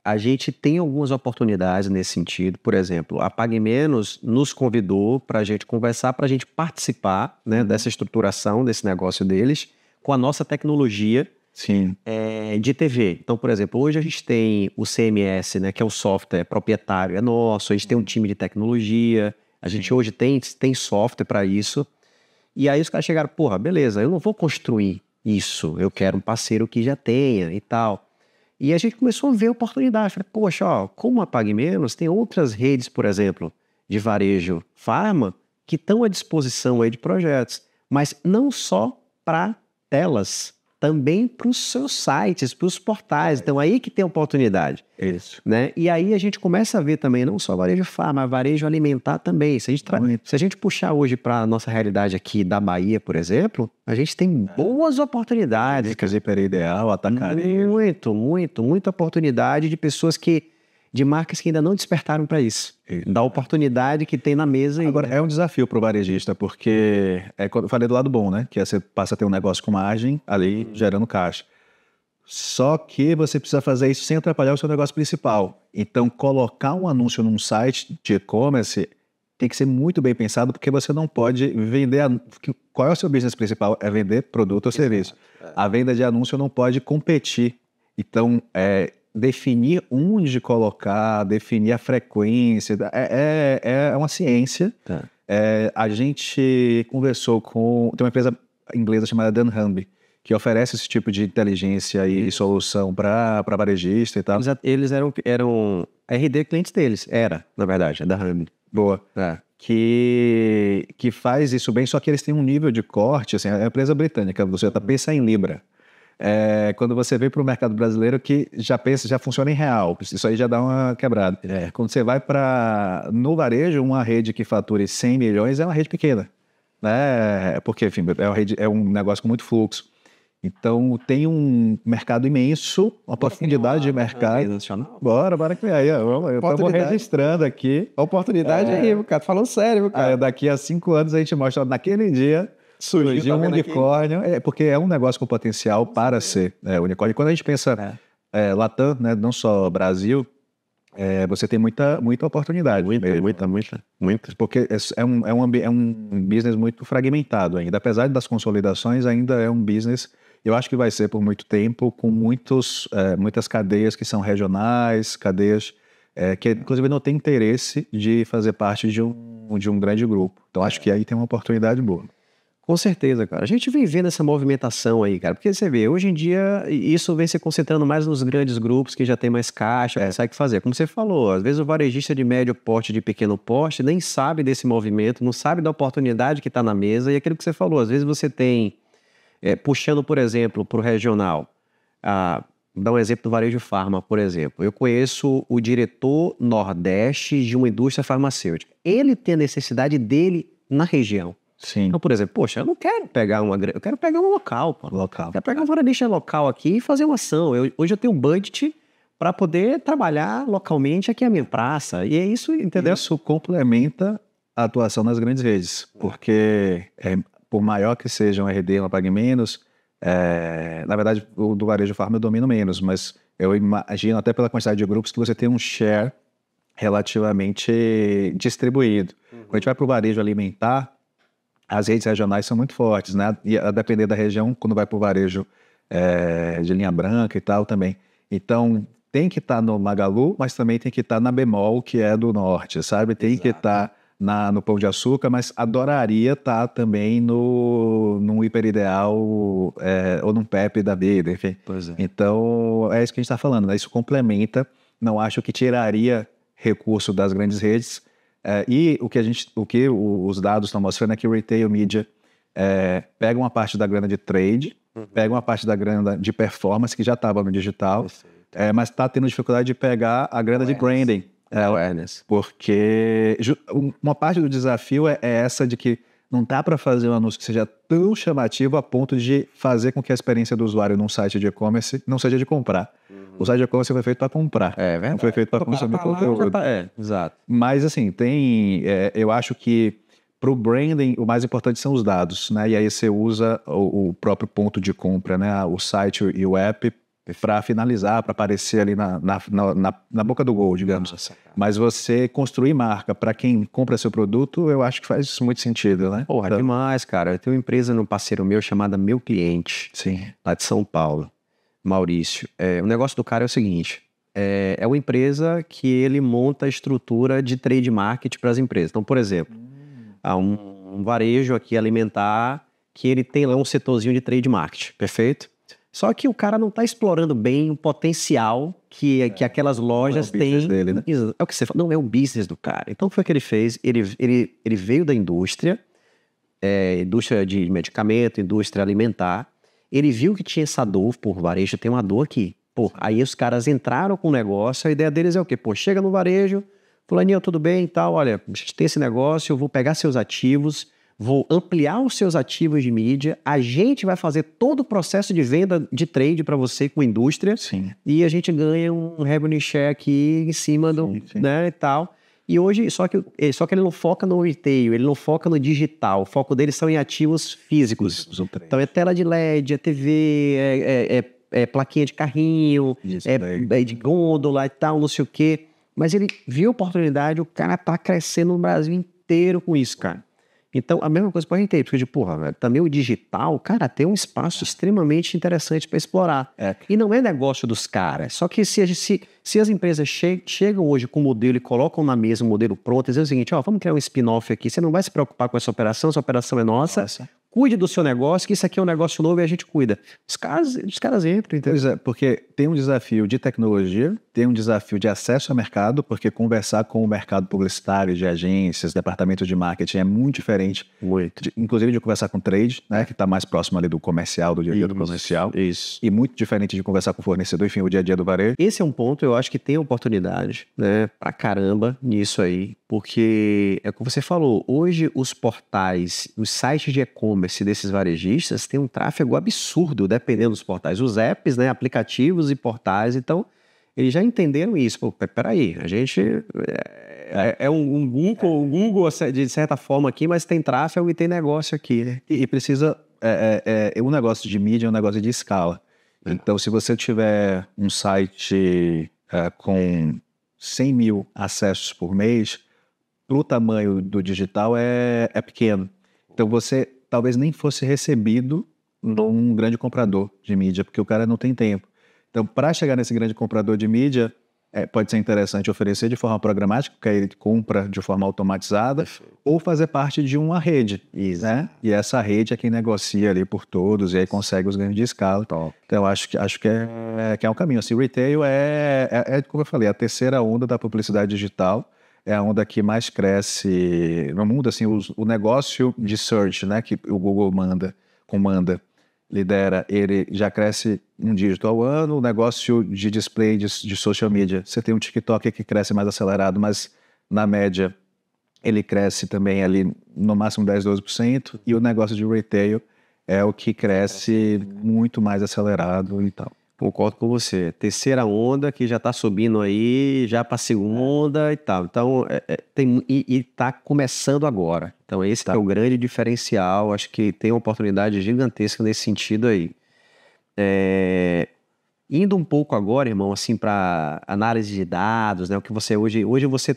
Speaker 2: a gente tem algumas oportunidades nesse sentido. Por exemplo, a Pague Menos nos convidou para a gente conversar, para a gente participar, né, dessa estruturação desse negócio deles com a nossa tecnologia.
Speaker 1: Sim.
Speaker 2: De TV. Então, por exemplo, hoje a gente tem o CMS, né, que é o software proprietário, é nosso, a gente tem um time de tecnologia, a gente hoje tem software para isso, e aí os caras chegaram, porra, beleza, eu não vou construir isso, eu quero um parceiro que já tenha e tal. E a gente começou a ver oportunidade, falei, poxa, como a Pague Menos, tem outras redes, por exemplo, de varejo farma, que estão à disposição aí de projetos, mas não só para telas, também para os seus sites, para os portais. Então, aí que tem oportunidade.
Speaker 1: Isso.
Speaker 2: Né? E aí a gente começa a ver também, não só varejo farma, mas varejo alimentar também. Se a gente puxar hoje para a nossa realidade aqui da Bahia, por exemplo, a gente tem boas oportunidades.
Speaker 1: Dicas de Perideal, Atacarejo.
Speaker 2: Muita oportunidade de pessoas de marcas que ainda não despertaram para isso. Da oportunidade que tem na mesa.
Speaker 1: Agora, é um desafio para o varejista, porque quando eu falei do lado bom, né? Que você passa a ter um negócio com margem ali, gerando caixa. Só que você precisa fazer isso sem atrapalhar o seu negócio principal. Então, colocar um anúncio num site de e-commerce tem que ser muito bem pensado, porque você não pode vender... Qual é o seu business principal? É vender produto ou serviço. A venda de anúncio não pode competir. Então, definir onde colocar, definir a frequência, é uma ciência.
Speaker 2: Tá.
Speaker 1: A gente conversou tem uma empresa inglesa chamada Dunhamby, que oferece esse tipo de inteligência e solução para varejista e tal.
Speaker 2: Eles eram RD clientes deles, na verdade, é da Dunhamby.
Speaker 1: Boa. Que faz isso bem, só que eles têm um nível de corte, assim, é uma empresa britânica, você pensa em Libra. Quando você vem para o mercado brasileiro que já funciona em real, isso aí já dá uma quebrada. Quando você vai no varejo, uma rede que fature 100 milhões é uma rede pequena, né? Porque, enfim, é um negócio com muito fluxo. Então, tem um mercado imenso, uma profundidade de mercado. Bora que aí, estamos registrando aqui.
Speaker 2: Oportunidade aí, cara, tô falando sério, cara.
Speaker 1: Daqui a 5 anos a gente mostra, naquele dia... Surgiu um unicórnio, porque é um negócio com potencial para ser unicórnio. Quando a gente pensa Latam, né, não só Brasil, você tem muita oportunidade.
Speaker 2: Muita.
Speaker 1: Porque é um business muito fragmentado ainda. Apesar das consolidações, ainda é um business, eu acho que vai ser por muito tempo, com muitas cadeias que são regionais, cadeias que inclusive não têm interesse de fazer parte de um grande grupo. Então acho que aí tem uma oportunidade boa.
Speaker 2: Com certeza, cara. A gente vem vendo essa movimentação aí, cara. Porque você vê, hoje em dia, isso vem se concentrando mais nos grandes grupos que já tem mais caixa, consegue fazer. Como você falou, às vezes o varejista de médio porte, de pequeno porte, nem sabe desse movimento, não sabe da oportunidade que está na mesa. E aquilo que você falou, às vezes você tem, puxando, por exemplo, para o regional, dá um exemplo do varejo farma, por exemplo. Eu conheço o diretor nordeste de uma indústria farmacêutica. Ele tem a necessidade dele na região.
Speaker 1: Sim.
Speaker 2: Então, por exemplo, poxa, eu não quero pegar eu quero pegar um local, pô. Eu quero pegar um varejista local aqui e fazer uma ação. Hoje eu tenho um budget para poder trabalhar localmente aqui na minha praça. E é isso, entendeu?
Speaker 1: Isso complementa a atuação nas grandes redes, porque por maior que seja um RD, uma Pague Menos, na verdade, o do varejo farma eu domino menos, mas eu imagino até pela quantidade de grupos que você tem um share relativamente distribuído. Quando a gente vai para o varejo alimentar, as redes regionais são muito fortes, né? E a depender da região, quando vai para o varejo de linha branca e tal também. Então, tem que estar no Magalu, mas também tem que estar na Bemol, que é do norte, sabe? Tem que estar no Pão de Açúcar, mas adoraria estar também num Hiperideal ou num Pepe da vida, enfim.
Speaker 2: Pois é.
Speaker 1: Então, é isso que a gente está falando, né? Isso complementa, não acho que tiraria recurso das grandes redes. E o que os dados estão mostrando é que o retail media pega uma parte da grana de trade, pega uma parte da grana de performance, que já estava no digital, mas está tendo dificuldade de pegar a grana de branding. Porque uma parte do desafio é essa de que não dá para fazer um anúncio que seja tão chamativo a ponto de fazer com que a experiência do usuário num site de e-commerce não seja de comprar. O site de e-commerce foi feito para comprar.
Speaker 2: Verdade.
Speaker 1: Não foi feito para consumir conteúdo.
Speaker 2: Exato.
Speaker 1: Mas, assim, eu acho que para o branding, o mais importante são os dados, né? E aí você usa o próprio ponto de compra, né? O site e o app para finalizar, para aparecer ali na boca do gol, digamos.
Speaker 2: Nossa,
Speaker 1: mas você construir marca para quem compra seu produto, eu acho que faz muito sentido, né?
Speaker 2: Porra, então, demais, cara. Eu tenho uma empresa no parceiro meu chamada Meu Cliente,
Speaker 1: sim,
Speaker 2: lá de São Paulo, Maurício. O negócio do cara é o seguinte, é uma empresa que ele monta a estrutura de trade market para as empresas. Então, por exemplo, há um varejo aqui alimentar que ele tem lá um setorzinho de trade market, perfeito? Só que o cara não está explorando bem o potencial que aquelas lojas têm.
Speaker 1: Dele, né?
Speaker 2: É o que você fala, não é o business do cara. Então, o que foi que ele fez? Ele veio da indústria de medicamento, indústria alimentar. Ele viu que tinha essa dor, por varejo tem uma dor aqui. Pô, aí os caras entraram com o negócio, a ideia deles é o quê? Pô, chega no varejo, fulaninho, tudo bem e tal, olha, a gente tem esse negócio, eu vou pegar seus ativos, vou ampliar os seus ativos de mídia, a gente vai fazer todo o processo de venda de trade para você com a indústria.
Speaker 1: Sim.
Speaker 2: E a gente ganha um revenue share aqui em cima né, e tal. E hoje, só que ele não foca no retail, ele não foca no digital, o foco dele são em ativos físicos. Então é tela de LED, é TV, é plaquinha de carrinho, de gôndola e tal, não sei o quê. Mas ele viu a oportunidade, o cara tá crescendo no Brasil inteiro com isso, cara. Então, a mesma coisa para a retail, porque, velho, também o digital, cara, tem um espaço extremamente interessante para explorar. E não é negócio dos caras. Só que se as empresas chegam hoje com o modelo e colocam na mesa um modelo pronto, dizem o seguinte, vamos criar um spin-off aqui, você não vai se preocupar com essa operação é nossa. Cuide do seu negócio, que isso aqui é um negócio novo e a gente cuida. Os caras entram, entendeu?
Speaker 1: Pois é, porque tem um desafio de tecnologia, tem um desafio de acesso ao mercado, porque conversar com o mercado publicitário, de agências, departamento de marketing é muito diferente.
Speaker 2: Muito.
Speaker 1: Inclusive de conversar com trade, né, que está mais próximo ali do comercial, do dia a dia do comercial.
Speaker 2: Isso.
Speaker 1: E muito diferente de conversar com o fornecedor, enfim, o dia a dia do varejo.
Speaker 2: Esse é um ponto, eu acho que tem oportunidade, né, pra caramba nisso aí, porque é como você falou, hoje os portais, os sites de e-commerce desses varejistas têm um tráfego absurdo, dependendo dos portais. Os apps, né, aplicativos e portais, então eles já entenderam isso. Pô, peraí, a gente é um Google de certa forma aqui, mas tem tráfego e tem negócio aqui, né?
Speaker 1: E precisa, um negócio de mídia é um negócio de escala. Então, se você tiver um site com 100 mil acessos por mês, para o tamanho do digital é pequeno. Então você talvez nem fosse recebido num grande comprador de mídia, porque o cara não tem tempo. Então, para chegar nesse grande comprador de mídia, pode ser interessante oferecer de forma programática, porque aí ele compra de forma automatizada, ou fazer parte de uma rede, né? E essa rede é quem negocia ali por todos, e aí consegue os ganhos de escala. Então, eu acho que é um caminho. Assim, o retail como eu falei, a terceira onda da publicidade digital, é a onda que mais cresce no mundo. Assim, o negócio de search, né, que o Google comanda, lidera, ele já cresce um dígito ao ano. O negócio de display de social media, você tem um TikTok que cresce mais acelerado, mas na média ele cresce também ali no máximo 10-12%, e o negócio de retail é o que cresce muito mais acelerado e tal.
Speaker 2: Concordo com você. Terceira onda que já está subindo aí, já para a segunda e tal. Então, está começando agora. Então, esse é o grande diferencial. Acho que tem uma oportunidade gigantesca nesse sentido aí. Indo um pouco agora, irmão, assim, para análise de dados, né? O que você hoje você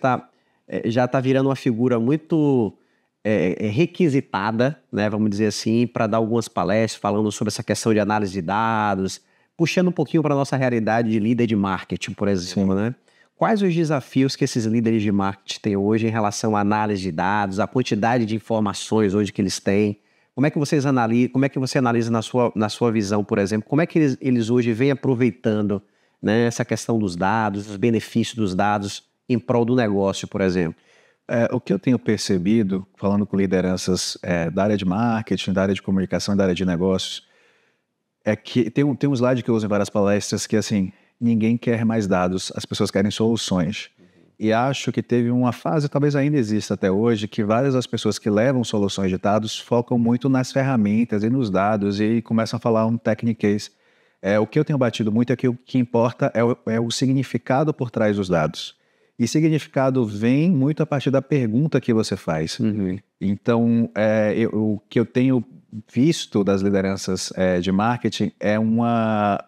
Speaker 2: já está virando uma figura muito requisitada, né? Vamos dizer assim, para dar algumas palestras falando sobre essa questão de análise de dados, puxando um pouquinho para a nossa realidade de líder de marketing, por exemplo, né? Quais os desafios que esses líderes de marketing têm hoje em relação à análise de dados, a quantidade de informações hoje que eles têm? Como é que você analisa na sua visão, por exemplo, como é que eles hoje vêm aproveitando, né, essa questão dos dados, os benefícios dos dados em prol do negócio, por exemplo?
Speaker 1: O que eu tenho percebido, falando com lideranças da área de marketing, da área de comunicação e da área de negócios, é que tem um slide que eu uso em várias palestras que, assim, ninguém quer mais dados, as pessoas querem soluções. E acho que teve uma fase, talvez ainda exista até hoje, que várias das pessoas que levam soluções de dados focam muito nas ferramentas e nos dados e começam a falar um techniquez. O que eu tenho batido muito é que o que importa é o significado por trás dos dados. E significado vem muito a partir da pergunta que você faz. Então, o que eu tenho visto das lideranças de marketing é uma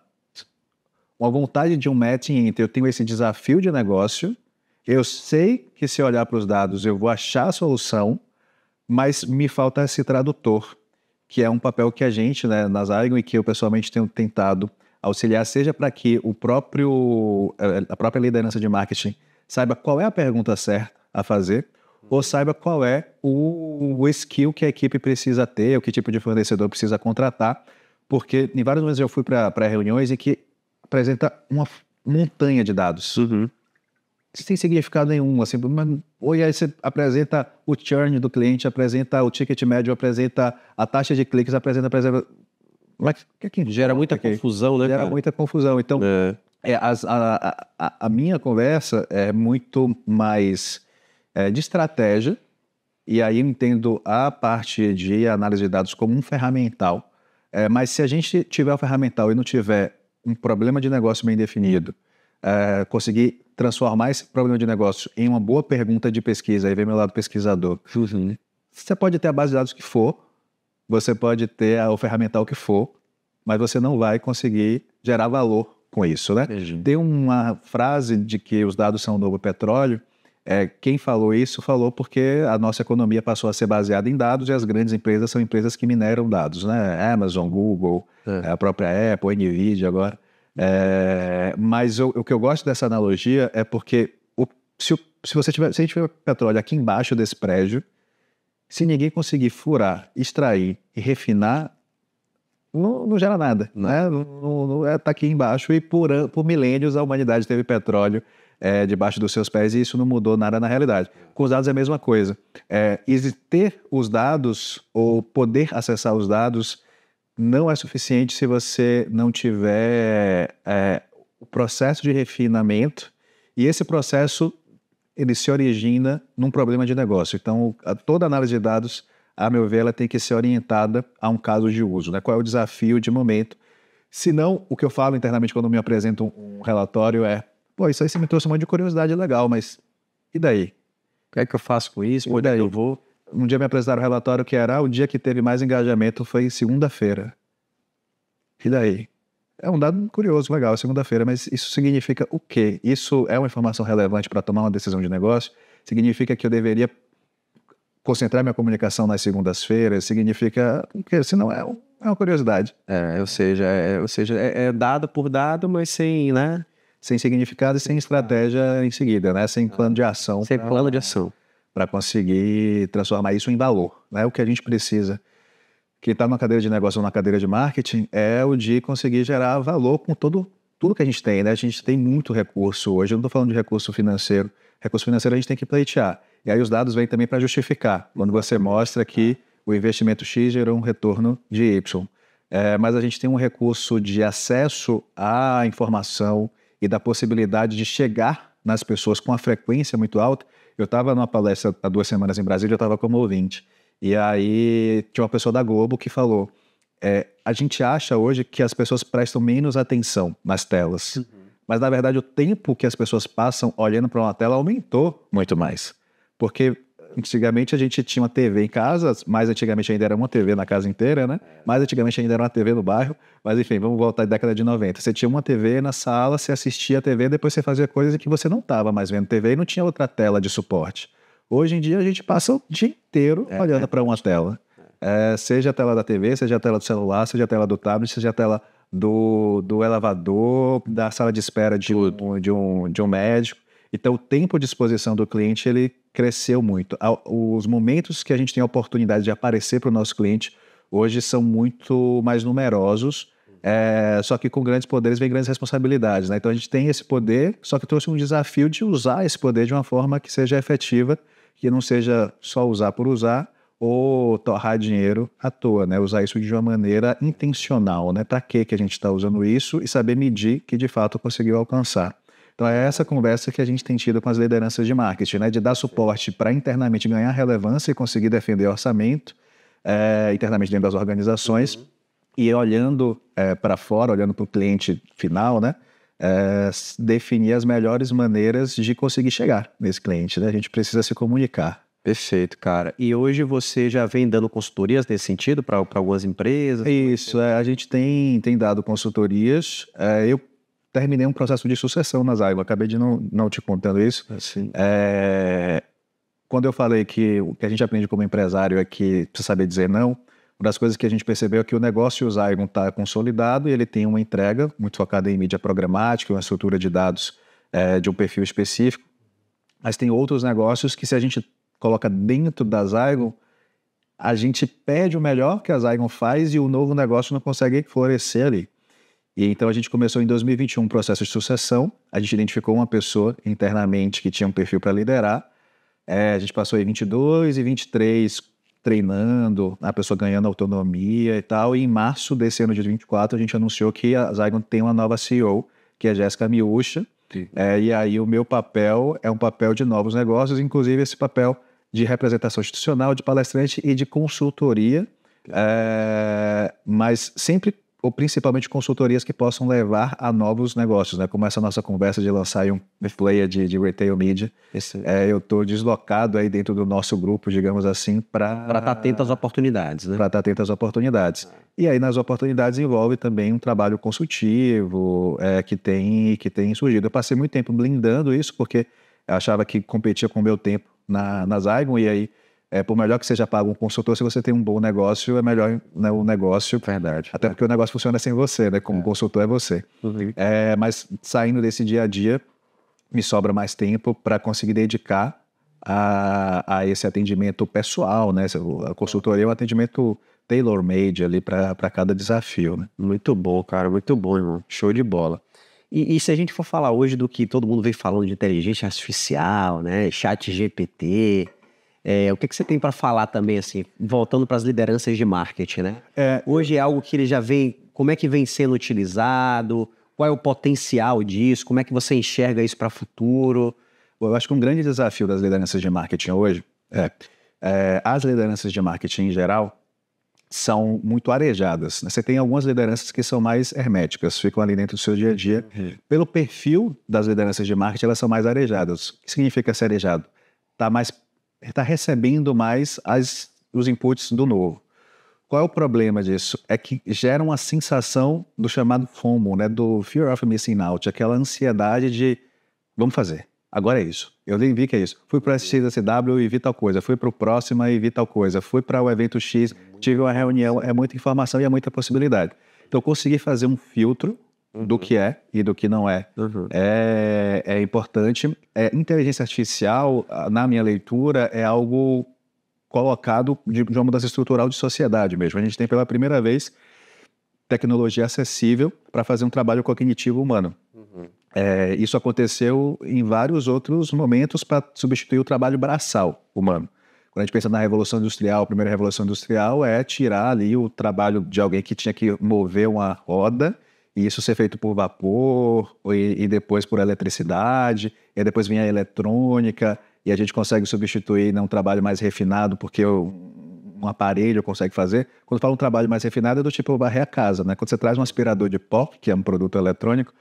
Speaker 1: vontade de um matching entre eu tenho esse desafio de negócio, eu sei que se eu olhar para os dados eu vou achar a solução, mas me falta esse tradutor, que é um papel que a gente, né, na Zygon, e que eu pessoalmente tenho tentado auxiliar, seja para que a própria liderança de marketing saiba qual é a pergunta certa a fazer, ou saiba qual é o skill que a equipe precisa ter, o que tipo de fornecedor precisa contratar, porque em vários momentos eu fui para reuniões em que apresenta uma montanha de dados. Sem significado nenhum, assim, ou aí você apresenta o churn do cliente, apresenta o ticket médio, apresenta a taxa de cliques, apresenta
Speaker 2: gera muita confusão, né?
Speaker 1: Gera muita confusão. Então, a minha conversa é muito mais de estratégia, e aí eu entendo a parte de análise de dados como um ferramental. Mas se a gente tiver o ferramental e não tiver um problema de negócio bem definido, conseguir transformar esse problema de negócio em uma boa pergunta de pesquisa, aí vem meu lado pesquisador. Você pode ter a base de dados que for, você pode ter o ferramental que for, mas você não vai conseguir gerar valor com isso, né? Tem uma frase de que os dados são o novo petróleo. Quem falou isso falou porque a nossa economia passou a ser baseada em dados e as grandes empresas são empresas que mineram dados, né? Amazon, Google, a própria Apple, Nvidia agora. Mas o que eu gosto dessa analogia é porque se a gente tiver petróleo aqui embaixo desse prédio, se ninguém conseguir furar, extrair e refinar, não gera nada, né? Tá aqui embaixo e por milênios a humanidade teve petróleo debaixo dos seus pés e isso não mudou nada na realidade. Com os dados é a mesma coisa. Ter os dados ou poder acessar os dados não é suficiente se você não tiver o processo de refinamento, e esse processo ele se origina num problema de negócio. Então, toda análise de dados, a meu ver, ela tem que ser orientada a um caso de uso, né? Qual é o desafio de momento? Se não, o que eu falo internamente quando me apresento um relatório isso aí você me trouxe um monte de curiosidade legal, mas e daí?
Speaker 2: O que é que eu faço com isso?
Speaker 1: E daí? Um dia me apresentaram um relatório que era o dia que teve mais engajamento foi segunda-feira. E daí? É um dado curioso, legal, segunda-feira, mas isso significa o quê? Isso é uma informação relevante para tomar uma decisão de negócio? Significa que eu deveria concentrar minha comunicação nas segundas-feiras? Significa... Porque senão é uma curiosidade.
Speaker 2: Ou seja, é dado por dado, mas sem, né?
Speaker 1: Sem significado e sem estratégia em seguida, né? Sem plano de ação.
Speaker 2: Sem plano de ação.
Speaker 1: Para conseguir transformar isso em valor, né? O que a gente precisa, que está numa cadeira de negócio ou na cadeira de marketing, é o de conseguir gerar valor com tudo que a gente tem, né? A gente tem muito recurso hoje, eu não estou falando de recurso financeiro. Recurso financeiro a gente tem que pleitear. E aí os dados vêm também para justificar, quando você mostra que o investimento X gerou um retorno de Y. Mas a gente tem um recurso de acesso à informação e da possibilidade de chegar nas pessoas com uma frequência muito alta. Eu estava numa palestra há 2 semanas em Brasília, eu estava como ouvinte. E aí tinha uma pessoa da Globo que falou, a gente acha hoje que as pessoas prestam menos atenção nas telas. Mas, na verdade, o tempo que as pessoas passam olhando para uma tela aumentou muito mais. Porque antigamente a gente tinha uma TV em casa, mais antigamente ainda era uma TV na casa inteira, né? Mais antigamente ainda era uma TV no bairro. Mas, enfim, vamos voltar à década de 90. Você tinha uma TV na sala, você assistia a TV, depois você fazia coisas que você não estava mais vendo TV e não tinha outra tela de suporte. Hoje em dia a gente passa o dia inteiro olhando para uma tela. Seja a tela da TV, seja a tela do celular, seja a tela do tablet, seja a tela do elevador, da sala de espera de um médico. Então, o tempo de exposição do cliente, ele cresceu muito. Os momentos que a gente tem a oportunidade de aparecer para o nosso cliente, hoje são muito mais numerosos, só que com grandes poderes vem grandes responsabilidades, né? Então, a gente tem esse poder, só que trouxe um desafio de usar esse poder de uma forma que seja efetiva, que não seja só usar por usar, ou torrar dinheiro à toa, né? Usar isso de uma maneira intencional, né? Para que a gente está usando isso e saber medir que de fato conseguiu alcançar. Então é essa conversa que a gente tem tido com as lideranças de marketing, né? De dar suporte para internamente ganhar relevância e conseguir defender orçamento internamente dentro das organizações e olhando para fora, olhando para o cliente final, né? Definir as melhores maneiras de conseguir chegar nesse cliente, né? A gente precisa se comunicar.
Speaker 2: Perfeito, cara. E hoje você já vem dando consultorias nesse sentido para algumas empresas?
Speaker 1: Isso, a gente tem dado consultorias. Eu terminei um processo de sucessão na Zygon, acabei de não te contando isso.
Speaker 2: Assim.
Speaker 1: Quando eu falei que o que a gente aprende como empresário é que precisa saber dizer não, uma das coisas que a gente percebeu é que o negócio Zygon está consolidado e ele tem uma entrega muito focada em mídia programática, uma estrutura de dados de um perfil específico, mas tem outros negócios que, se a gente coloca dentro da Zygon, a gente pede o melhor que a Zygon faz e o novo negócio não consegue florescer ali. E então a gente começou em 2021 um processo de sucessão, a gente identificou uma pessoa internamente que tinha um perfil para liderar, a gente passou em 22 e 23 treinando, a pessoa ganhando autonomia e tal, e em março desse ano de 24 a gente anunciou que a Zygon tem uma nova CEO, que é a Jéssica Miúcha, e aí o meu papel é um papel de novos negócios, inclusive esse papel de representação institucional, de palestrante e de consultoria, mas sempre ou principalmente consultorias que possam levar a novos negócios, né? Como essa nossa conversa de lançar um player de retail media. Eu estou deslocado aí dentro do nosso grupo, digamos assim, para
Speaker 2: estar atento às oportunidades, né?
Speaker 1: Para estar atento às oportunidades. E aí nas oportunidades envolve também um trabalho consultivo que tem surgido. Eu passei muito tempo blindando isso, porque eu achava que competia com o meu tempo na Zygon, e aí por melhor que seja pago um consultor, se você tem um bom negócio, é melhor, né, o negócio.
Speaker 2: Verdade.
Speaker 1: Até porque o negócio funciona sem você, né? Como consultor é você. Mas saindo desse dia a dia, me sobra mais tempo para conseguir dedicar a esse atendimento pessoal, né? A consultoria é um atendimento tailor-made ali para cada desafio, né?
Speaker 2: Muito bom, cara. Muito bom, irmão. Show de bola. E se a gente for falar hoje do que todo mundo vem falando de inteligência artificial, né? Chat GPT... o que você tem para falar também, assim, voltando para as lideranças de marketing, né? Hoje é algo que ele já vem, como é que vem sendo utilizado, qual é o potencial disso, como é que você enxerga isso para o futuro?
Speaker 1: Eu acho que um grande desafio das lideranças de marketing hoje as lideranças de marketing em geral são muito arejadas, né? Você tem algumas lideranças que são mais herméticas, ficam ali dentro do seu dia a dia. Pelo perfil das lideranças de marketing, elas são mais arejadas. O que significa ser arejado? Está recebendo mais os inputs do novo. Qual é o problema disso? É que gera uma sensação do chamado FOMO, né? Do Fear of Missing Out, aquela ansiedade de vamos fazer, agora é isso. Eu nem vi que é isso. Fui para o SXSW e vi tal coisa, fui para o Próxima e vi tal coisa, fui para o evento X, tive uma reunião, é muita informação e é muita possibilidade. Então, conseguir fazer um filtro do que é e do que não é é importante. Inteligência artificial, na minha leitura, é algo colocado de uma mudança estrutural de sociedade mesmo. A gente tem pela primeira vez tecnologia acessível para fazer um trabalho cognitivo humano. Isso aconteceu em vários outros momentos para substituir o trabalho braçal humano. Quando a gente pensa na Revolução Industrial, a primeira Revolução Industrial é tirar ali o trabalho de alguém que tinha que mover uma roda e isso ser feito por vapor e depois por eletricidade, e depois vinha a eletrônica e a gente consegue substituir um trabalho mais refinado porque um aparelho consegue fazer. Quando fala um trabalho mais refinado é do tipo varrer a casa, né? Quando você traz um aspirador de pó, que é um produto eletrônico,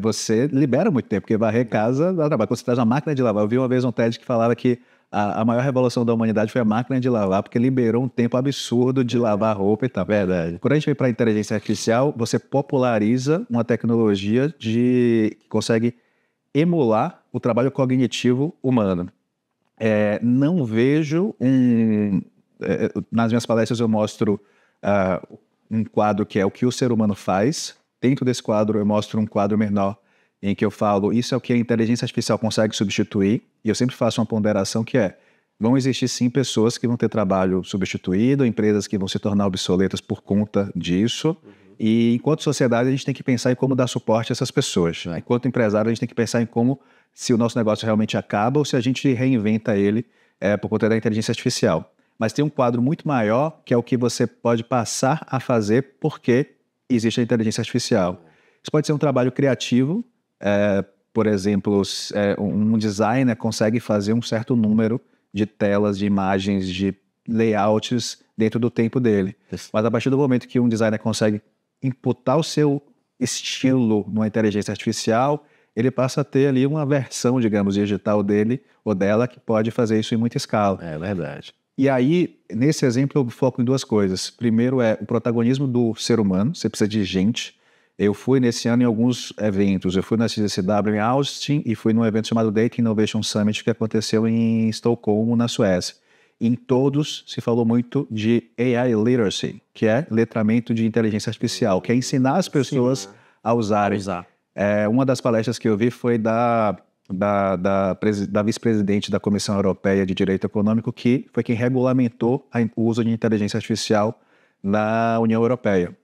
Speaker 1: você libera muito tempo, porque varrer casa dá trabalho. Quando você traz uma máquina de lavar, eu vi uma vez um TED que falava que a maior revolução da humanidade foi a máquina de lavar, porque liberou um tempo absurdo de lavar roupa e tal. Verdade. Quando a gente vem para a inteligência artificial, você populariza uma tecnologia que consegue emular o trabalho cognitivo humano. Não vejo nas minhas palestras eu mostro um quadro que é o que o ser humano faz. Dentro desse quadro eu mostro um quadro menor em que eu falo isso é o que a inteligência artificial consegue substituir, e eu sempre faço uma ponderação que vão existir sim pessoas que vão ter trabalho substituído, empresas que vão se tornar obsoletas por conta disso, e enquanto sociedade a gente tem que pensar em como dar suporte a essas pessoas. Enquanto empresário a gente tem que pensar em como, se o nosso negócio realmente acaba ou se a gente reinventa ele por conta da inteligência artificial. Mas tem um quadro muito maior que é o que você pode passar a fazer porque existe a inteligência artificial. Isso pode ser um trabalho criativo, por exemplo, um designer consegue fazer um certo número de telas, de imagens, de layouts dentro do tempo dele. Mas a partir do momento que um designer consegue imputar o seu estilo numa inteligência artificial, ele passa a ter ali uma versão, digamos, digital dele ou dela que pode fazer isso em muita escala.
Speaker 2: É verdade.
Speaker 1: E aí, nesse exemplo, eu foco em duas coisas. Primeiro o protagonismo do ser humano, você precisa de gente. Eu fui nesse ano em alguns eventos, eu fui na CSW em Austin e fui num evento chamado Data Innovation Summit que aconteceu em Estocolmo, na Suécia. Em todos se falou muito de AI Literacy, que é letramento de inteligência artificial, que é ensinar as pessoas a usarem. Uma das palestras que eu vi foi da vice-presidente da Comissão Europeia de Direito Econômico, que foi quem regulamentou o uso de inteligência artificial na União Europeia.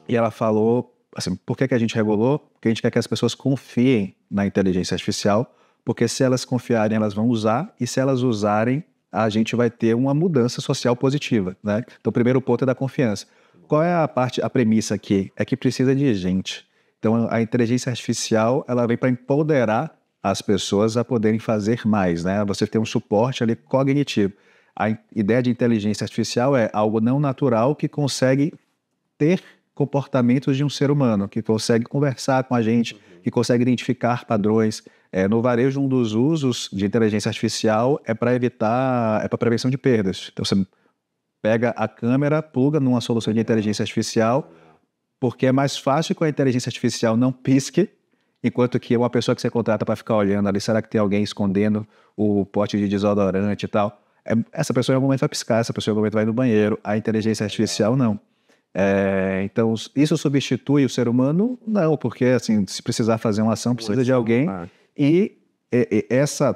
Speaker 1: E ela falou assim, por que a gente regulou? Porque a gente quer que as pessoas confiem na inteligência artificial, porque se elas confiarem, elas vão usar, e se elas usarem, a gente vai ter uma mudança social positiva, né? Então, o primeiro ponto é da confiança. Qual é a premissa aqui? É que precisa de gente. Então, a inteligência artificial, ela vem para empoderar as pessoas a poderem fazer mais, né? Você tem um suporte ali cognitivo. A ideia de inteligência artificial é algo não natural que consegue ter comportamentos de um ser humano, que consegue conversar com a gente, que consegue identificar padrões. No varejo, um dos usos de inteligência artificial é para prevenção de perdas. Então, você pega a câmera, pluga numa solução de inteligência artificial, porque é mais fácil que a inteligência artificial não pisque, enquanto que uma pessoa que você contrata para ficar olhando ali, será que tem alguém escondendo o pote de desodorante e tal? Essa pessoa em algum momento vai piscar, essa pessoa em algum momento vai no banheiro. A inteligência artificial não. Então, isso substitui o ser humano? Não, porque assim, se precisar fazer uma ação, precisa de alguém. E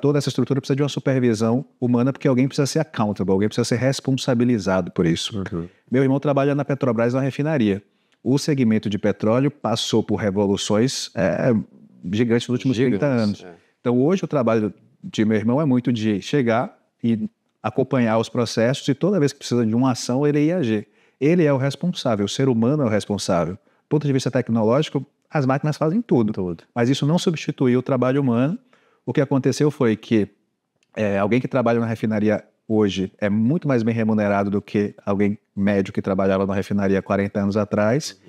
Speaker 1: toda essa estrutura precisa de uma supervisão humana, porque alguém precisa ser accountable, alguém precisa ser responsabilizado por isso. Meu irmão trabalha na Petrobras, na refinaria. O segmento de petróleo passou por revoluções gigantes nos últimos 30 anos. Então, hoje o trabalho de meu irmão é muito de chegar e acompanhar os processos, e toda vez que precisa de uma ação, ele ia agir. Ele é o responsável, o ser humano é o responsável. Do ponto de vista tecnológico, as máquinas fazem tudo. Mas isso não substituiu o trabalho humano. O que aconteceu foi que alguém que trabalha na refinaria hoje é muito mais bem remunerado do que alguém médio que trabalhava na refinaria 40 anos atrás.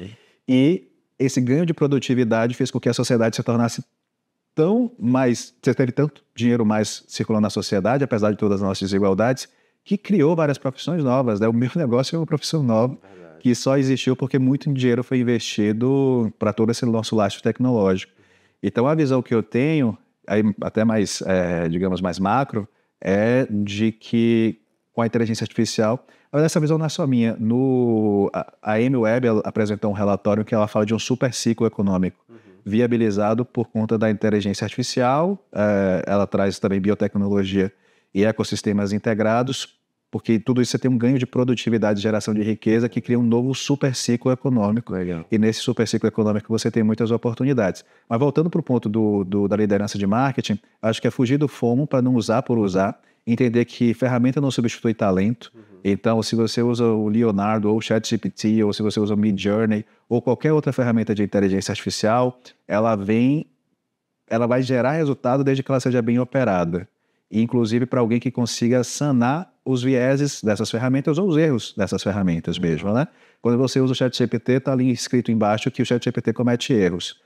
Speaker 1: E esse ganho de produtividade fez com que a sociedade se tornasse tão mais... Você teve tanto dinheiro mais circulando na sociedade, apesar de todas as nossas desigualdades, que criou várias profissões novas, né? O meu negócio é uma profissão nova, que só existiu porque muito dinheiro foi investido para todo esse nosso lastro tecnológico. Então, a visão que eu tenho, aí até mais, digamos, mais macro, é de que com a inteligência artificial, mas essa visão não é só minha. A Amy Webb apresentou um relatório que ela fala de um super ciclo econômico, viabilizado por conta da inteligência artificial. Ela traz também biotecnologia e ecossistemas integrados, porque tudo isso você tem um ganho de produtividade e geração de riqueza que cria um novo super ciclo econômico.
Speaker 2: Legal.
Speaker 1: E nesse super ciclo econômico você tem muitas oportunidades. Mas voltando para o ponto da liderança de marketing, acho que é fugir do FOMO para não usar por usar, entender que ferramenta não substitui talento. Então, se você usa o Leonardo ou o ChatGPT, ou se você usa o Midjourney, ou qualquer outra ferramenta de inteligência artificial, ela vai gerar resultado desde que ela seja bem operada. E, inclusive, para alguém que consiga sanar os vieses dessas ferramentas ou os erros dessas ferramentas mesmo, né? Quando você usa o ChatGPT, está ali escrito embaixo que o ChatGPT comete erros.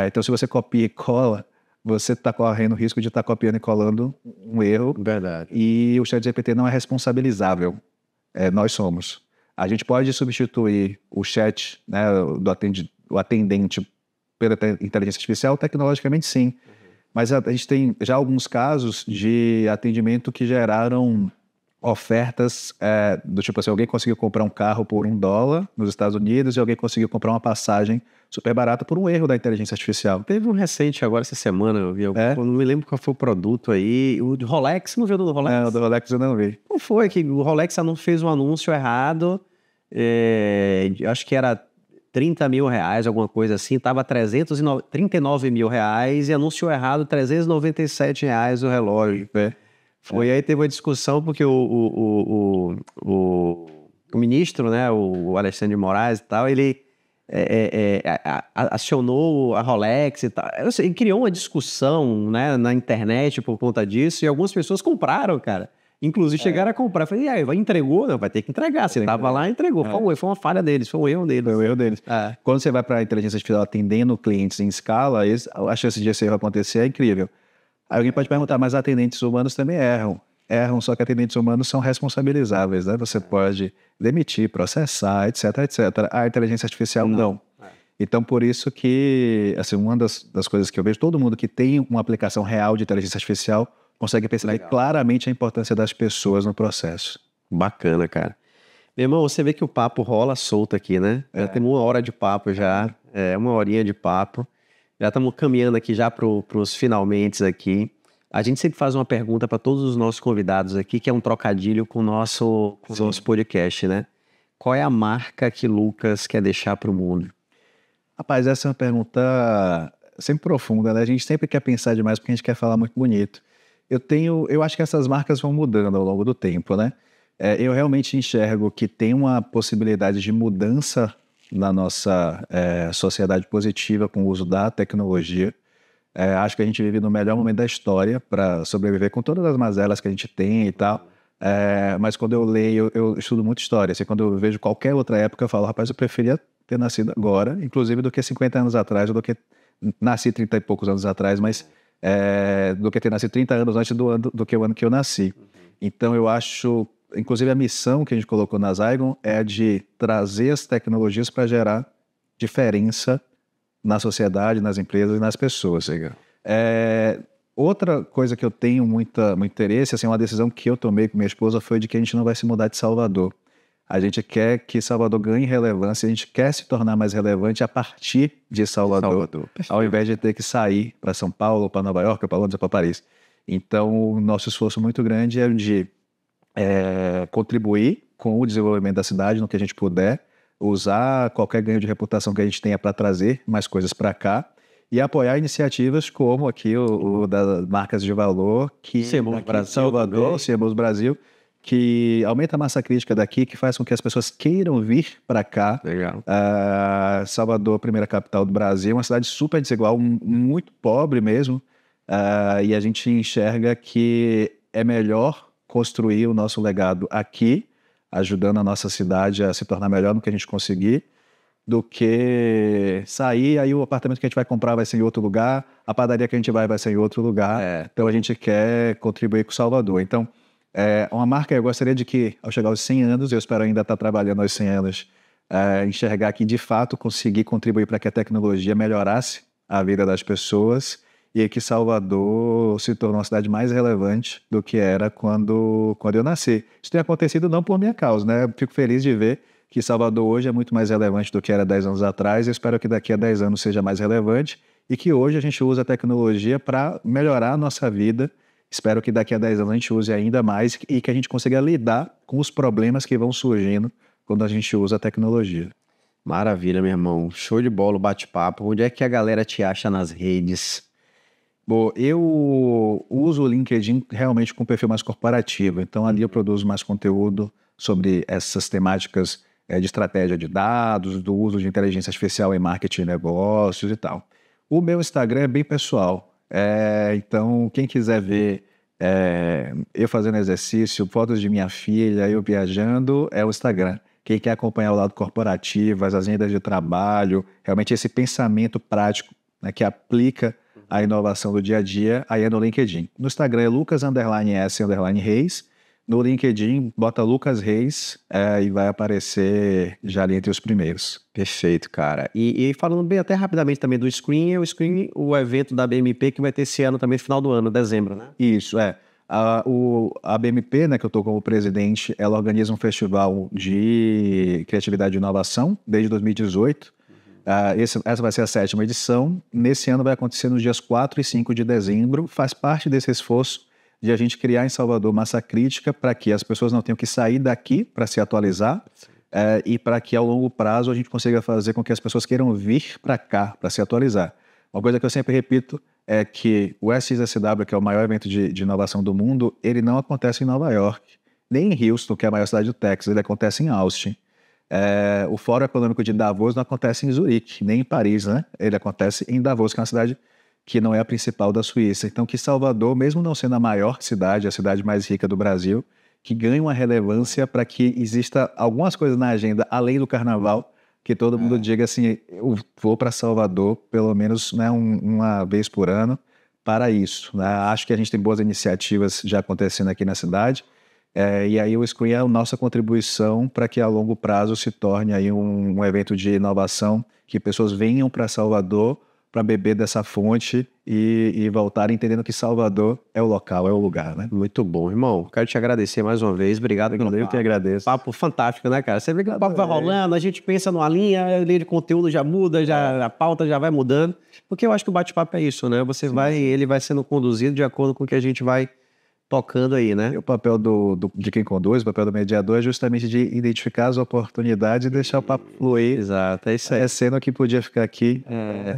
Speaker 1: Então, se você copia e cola, você está correndo o risco de estar copiando e colando um erro.
Speaker 2: Verdade.
Speaker 1: E o ChatGPT não é responsabilizável. Nós somos. A gente pode substituir o chat, né, o atendente pela inteligência artificial, tecnologicamente sim. Mas a gente tem já alguns casos de atendimento que geraram ofertas do tipo assim, alguém conseguiu comprar um carro por $1 nos Estados Unidos e alguém conseguiu comprar uma passagem super barata por um erro da inteligência artificial.
Speaker 2: Teve um recente agora essa semana, eu vi, eu não me lembro qual foi o produto aí, o de Rolex, não viu do Rolex?
Speaker 1: Não, do Rolex eu não vi.
Speaker 2: Não foi, que o Rolex fez um anúncio errado, acho que era 30 mil reais, alguma coisa assim, estava 39 mil reais e anunciou errado 397 reais o relógio. Foi aí teve uma discussão porque o ministro, né, o Alexandre de Moraes e tal, ele acionou a Rolex e tal. Ele criou uma discussão, né, na internet por conta disso e algumas pessoas compraram, cara. Inclusive chegaram a comprar. Eu falei, e aí, entregou? Não, vai ter que entregar. Você estava lá e entregou. Foi uma falha deles, foi um erro deles.
Speaker 1: Foi um erro deles. Quando você vai para a inteligência artificial atendendo clientes em escala, a chance de esse erro acontecer é incrível. Aí alguém pode perguntar, mas atendentes humanos também erram. Erram, só que atendentes humanos são responsabilizáveis, né? Você pode demitir, processar, etc, etc. A inteligência artificial não. Então, por isso que, assim, uma das coisas que eu vejo, todo mundo que tem uma aplicação real de inteligência artificial consegue perceber claramente a importância das pessoas no processo.
Speaker 2: Bacana, cara. Meu irmão, você vê que o papo rola solto aqui, né? Já temos 1 hora de papo já, 1 horinha de papo. Já estamos caminhando aqui já para os finalmente aqui. A gente sempre faz uma pergunta para todos os nossos convidados aqui, que é um trocadilho com o nosso podcast, né? Qual é a marca que Lucas quer deixar para o mundo?
Speaker 1: Rapaz, essa é uma pergunta sempre profunda, né? A gente sempre quer pensar demais porque a gente quer falar muito bonito. Eu acho que essas marcas vão mudando ao longo do tempo, né? Eu realmente enxergo que tem uma possibilidade de mudança na nossa sociedade positiva com o uso da tecnologia. Acho que a gente vive no melhor momento da história para sobreviver com todas as mazelas que a gente tem e tal. Mas quando eu leio, eu estudo muito história. Assim, quando eu vejo qualquer outra época, eu falo, rapaz, eu preferia ter nascido agora, inclusive do que 50 anos atrás, ou do que nasci 30 e poucos anos atrás, mas do que ter nascido 30 anos antes do que o ano que eu nasci. Então eu acho, inclusive a missão que a gente colocou na Zygon é de trazer as tecnologias para gerar diferença na sociedade, nas empresas e nas pessoas. Outra coisa que eu tenho muito interesse, assim, uma decisão que eu tomei com minha esposa foi de que a gente não vai se mudar de Salvador. A gente quer que Salvador ganhe relevância, a gente quer se tornar mais relevante a partir de Salvador. Ao invés de ter que sair para São Paulo, para Nova York, para Londres, para Paris. Então, o nosso esforço muito grande é de contribuir com o desenvolvimento da cidade no que a gente puder, usar qualquer ganho de reputação que a gente tenha para trazer mais coisas para cá e apoiar iniciativas como aqui o das marcas de valor, que Salvador, Semos Brasil, que aumenta a massa crítica daqui, que faz com que as pessoas queiram vir para cá.
Speaker 2: Legal.
Speaker 1: Salvador, primeira capital do Brasil, uma cidade super desigual, muito pobre mesmo, e a gente enxerga que é melhor construir o nosso legado aqui, ajudando a nossa cidade a se tornar melhor no que a gente conseguir, do que sair, aí o apartamento que a gente vai comprar vai ser em outro lugar, a padaria que a gente vai ser em outro lugar. Então a gente quer contribuir com Salvador. Então, Uma marca, eu gostaria de que, ao chegar aos 100 anos, eu espero ainda estar trabalhando aos 100 anos, enxergar que, de fato, conseguir contribuir para que a tecnologia melhorasse a vida das pessoas e que Salvador se tornou uma cidade mais relevante do que era quando eu nasci. Isso tem acontecido não por minha causa, né? Eu fico feliz de ver que Salvador hoje é muito mais relevante do que era 10 anos atrás. Eu espero que daqui a 10 anos seja mais relevante e que hoje a gente use a tecnologia para melhorar a nossa vida. Espero que daqui a 10 anos a gente use ainda mais e que a gente consiga lidar com os problemas que vão surgindo quando a gente usa a tecnologia.
Speaker 2: Maravilha, meu irmão. Show de bola o bate-papo. Onde é que a galera te acha nas redes?
Speaker 1: Bom, eu uso o LinkedIn realmente com um perfil mais corporativo, então ali eu produzo mais conteúdo sobre essas temáticas de estratégia de dados, do uso de inteligência artificial em marketing e negócios e tal. O meu Instagram é bem pessoal, então quem quiser ver eu fazendo exercício, fotos de minha filha, eu viajando, é o Instagram. Quem quer acompanhar o lado corporativo, as agendas de trabalho, realmente esse pensamento prático, né, que aplica a inovação do dia a dia, aí é no LinkedIn. No Instagram é Lucas_S_Reis. No LinkedIn, bota Lucas Reis e vai aparecer já ali entre os primeiros.
Speaker 2: Perfeito, cara. E falando bem até rapidamente também do Screen, o evento da BMP que vai ter esse ano também, final do ano, dezembro, né?
Speaker 1: Isso, a BMP, né, que eu estou como presidente, ela organiza um festival de criatividade e inovação desde 2018. Essa vai ser a 7ª edição. Nesse ano vai acontecer nos dias 4 e 5 de dezembro. Faz parte desse esforço de a gente criar em Salvador massa crítica para que as pessoas não tenham que sair daqui para se atualizar e para que ao longo prazo a gente consiga fazer com que as pessoas queiram vir para cá para se atualizar. Uma coisa que eu sempre repito é que o SXSW, que é o maior evento de inovação do mundo, ele não acontece em Nova York, nem em Houston, que é a maior cidade do Texas, ele acontece em Austin. O Fórum Econômico de Davos não acontece em Zurique, nem em Paris, né? Ele acontece em Davos, que é uma cidade que não é a principal da Suíça. Então, que Salvador, mesmo não sendo a maior cidade, a cidade mais rica do Brasil, que ganhe uma relevância para que exista algumas coisas na agenda, além do carnaval, que todo mundo diga assim, eu vou para Salvador pelo menos, né, uma vez por ano para isso, né? Acho que a gente tem boas iniciativas já acontecendo aqui na cidade. E aí o Screen é a nossa contribuição para que a longo prazo se torne aí um evento de inovação, que pessoas venham para Salvador para beber dessa fonte e voltarem entendendo que Salvador é o local, é o lugar, né?
Speaker 2: Muito bom, irmão. Quero te agradecer mais uma vez. Obrigado pelo papo.
Speaker 1: Eu que agradeço.
Speaker 2: Papo fantástico, né, cara? Você vê que o papo vai rolando, a gente pensa numa linha, a linha de conteúdo já muda, a pauta já vai mudando. Porque eu acho que o bate-papo é isso, né? Ele vai sendo conduzido de acordo com o que a gente vai tocando aí, né?
Speaker 1: E o papel de quem conduz, o papel do mediador é justamente de identificar as oportunidades e deixar o papo fluir.
Speaker 2: Exato, é isso aí.
Speaker 1: É cena que podia ficar aqui.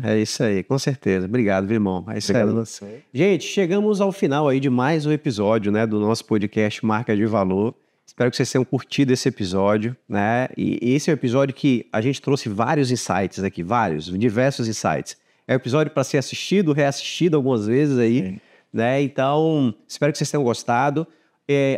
Speaker 2: É isso aí, com certeza. Obrigado, meu irmão. É isso aí.
Speaker 1: Obrigado a você.
Speaker 2: Gente, chegamos ao final aí de mais um episódio, né, do nosso podcast Marca de Valor. Espero que vocês tenham curtido esse episódio, né? E esse é um episódio que a gente trouxe vários insights aqui, diversos insights. É um episódio para ser assistido, reassistido algumas vezes aí. Sim. Né? Então, espero que vocês tenham gostado.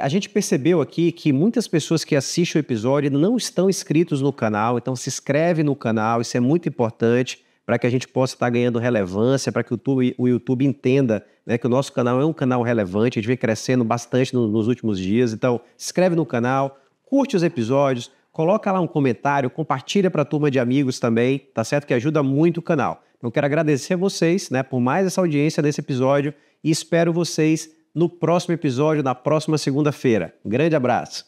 Speaker 2: A gente percebeu aqui que muitas pessoas que assistem o episódio não estão inscritos no canal, então se inscreve no canal, isso é muito importante para que a gente possa estar ganhando relevância, para que o YouTube entenda, né, que o nosso canal é um canal relevante, a gente vem crescendo bastante nos últimos dias. Então, se inscreve no canal, curte os episódios, coloca lá um comentário, compartilha para a turma de amigos também, tá certo? Que ajuda muito o canal. Então, quero agradecer a vocês, né, por mais essa audiência desse episódio. E espero vocês no próximo episódio, na próxima segunda-feira. Um grande abraço.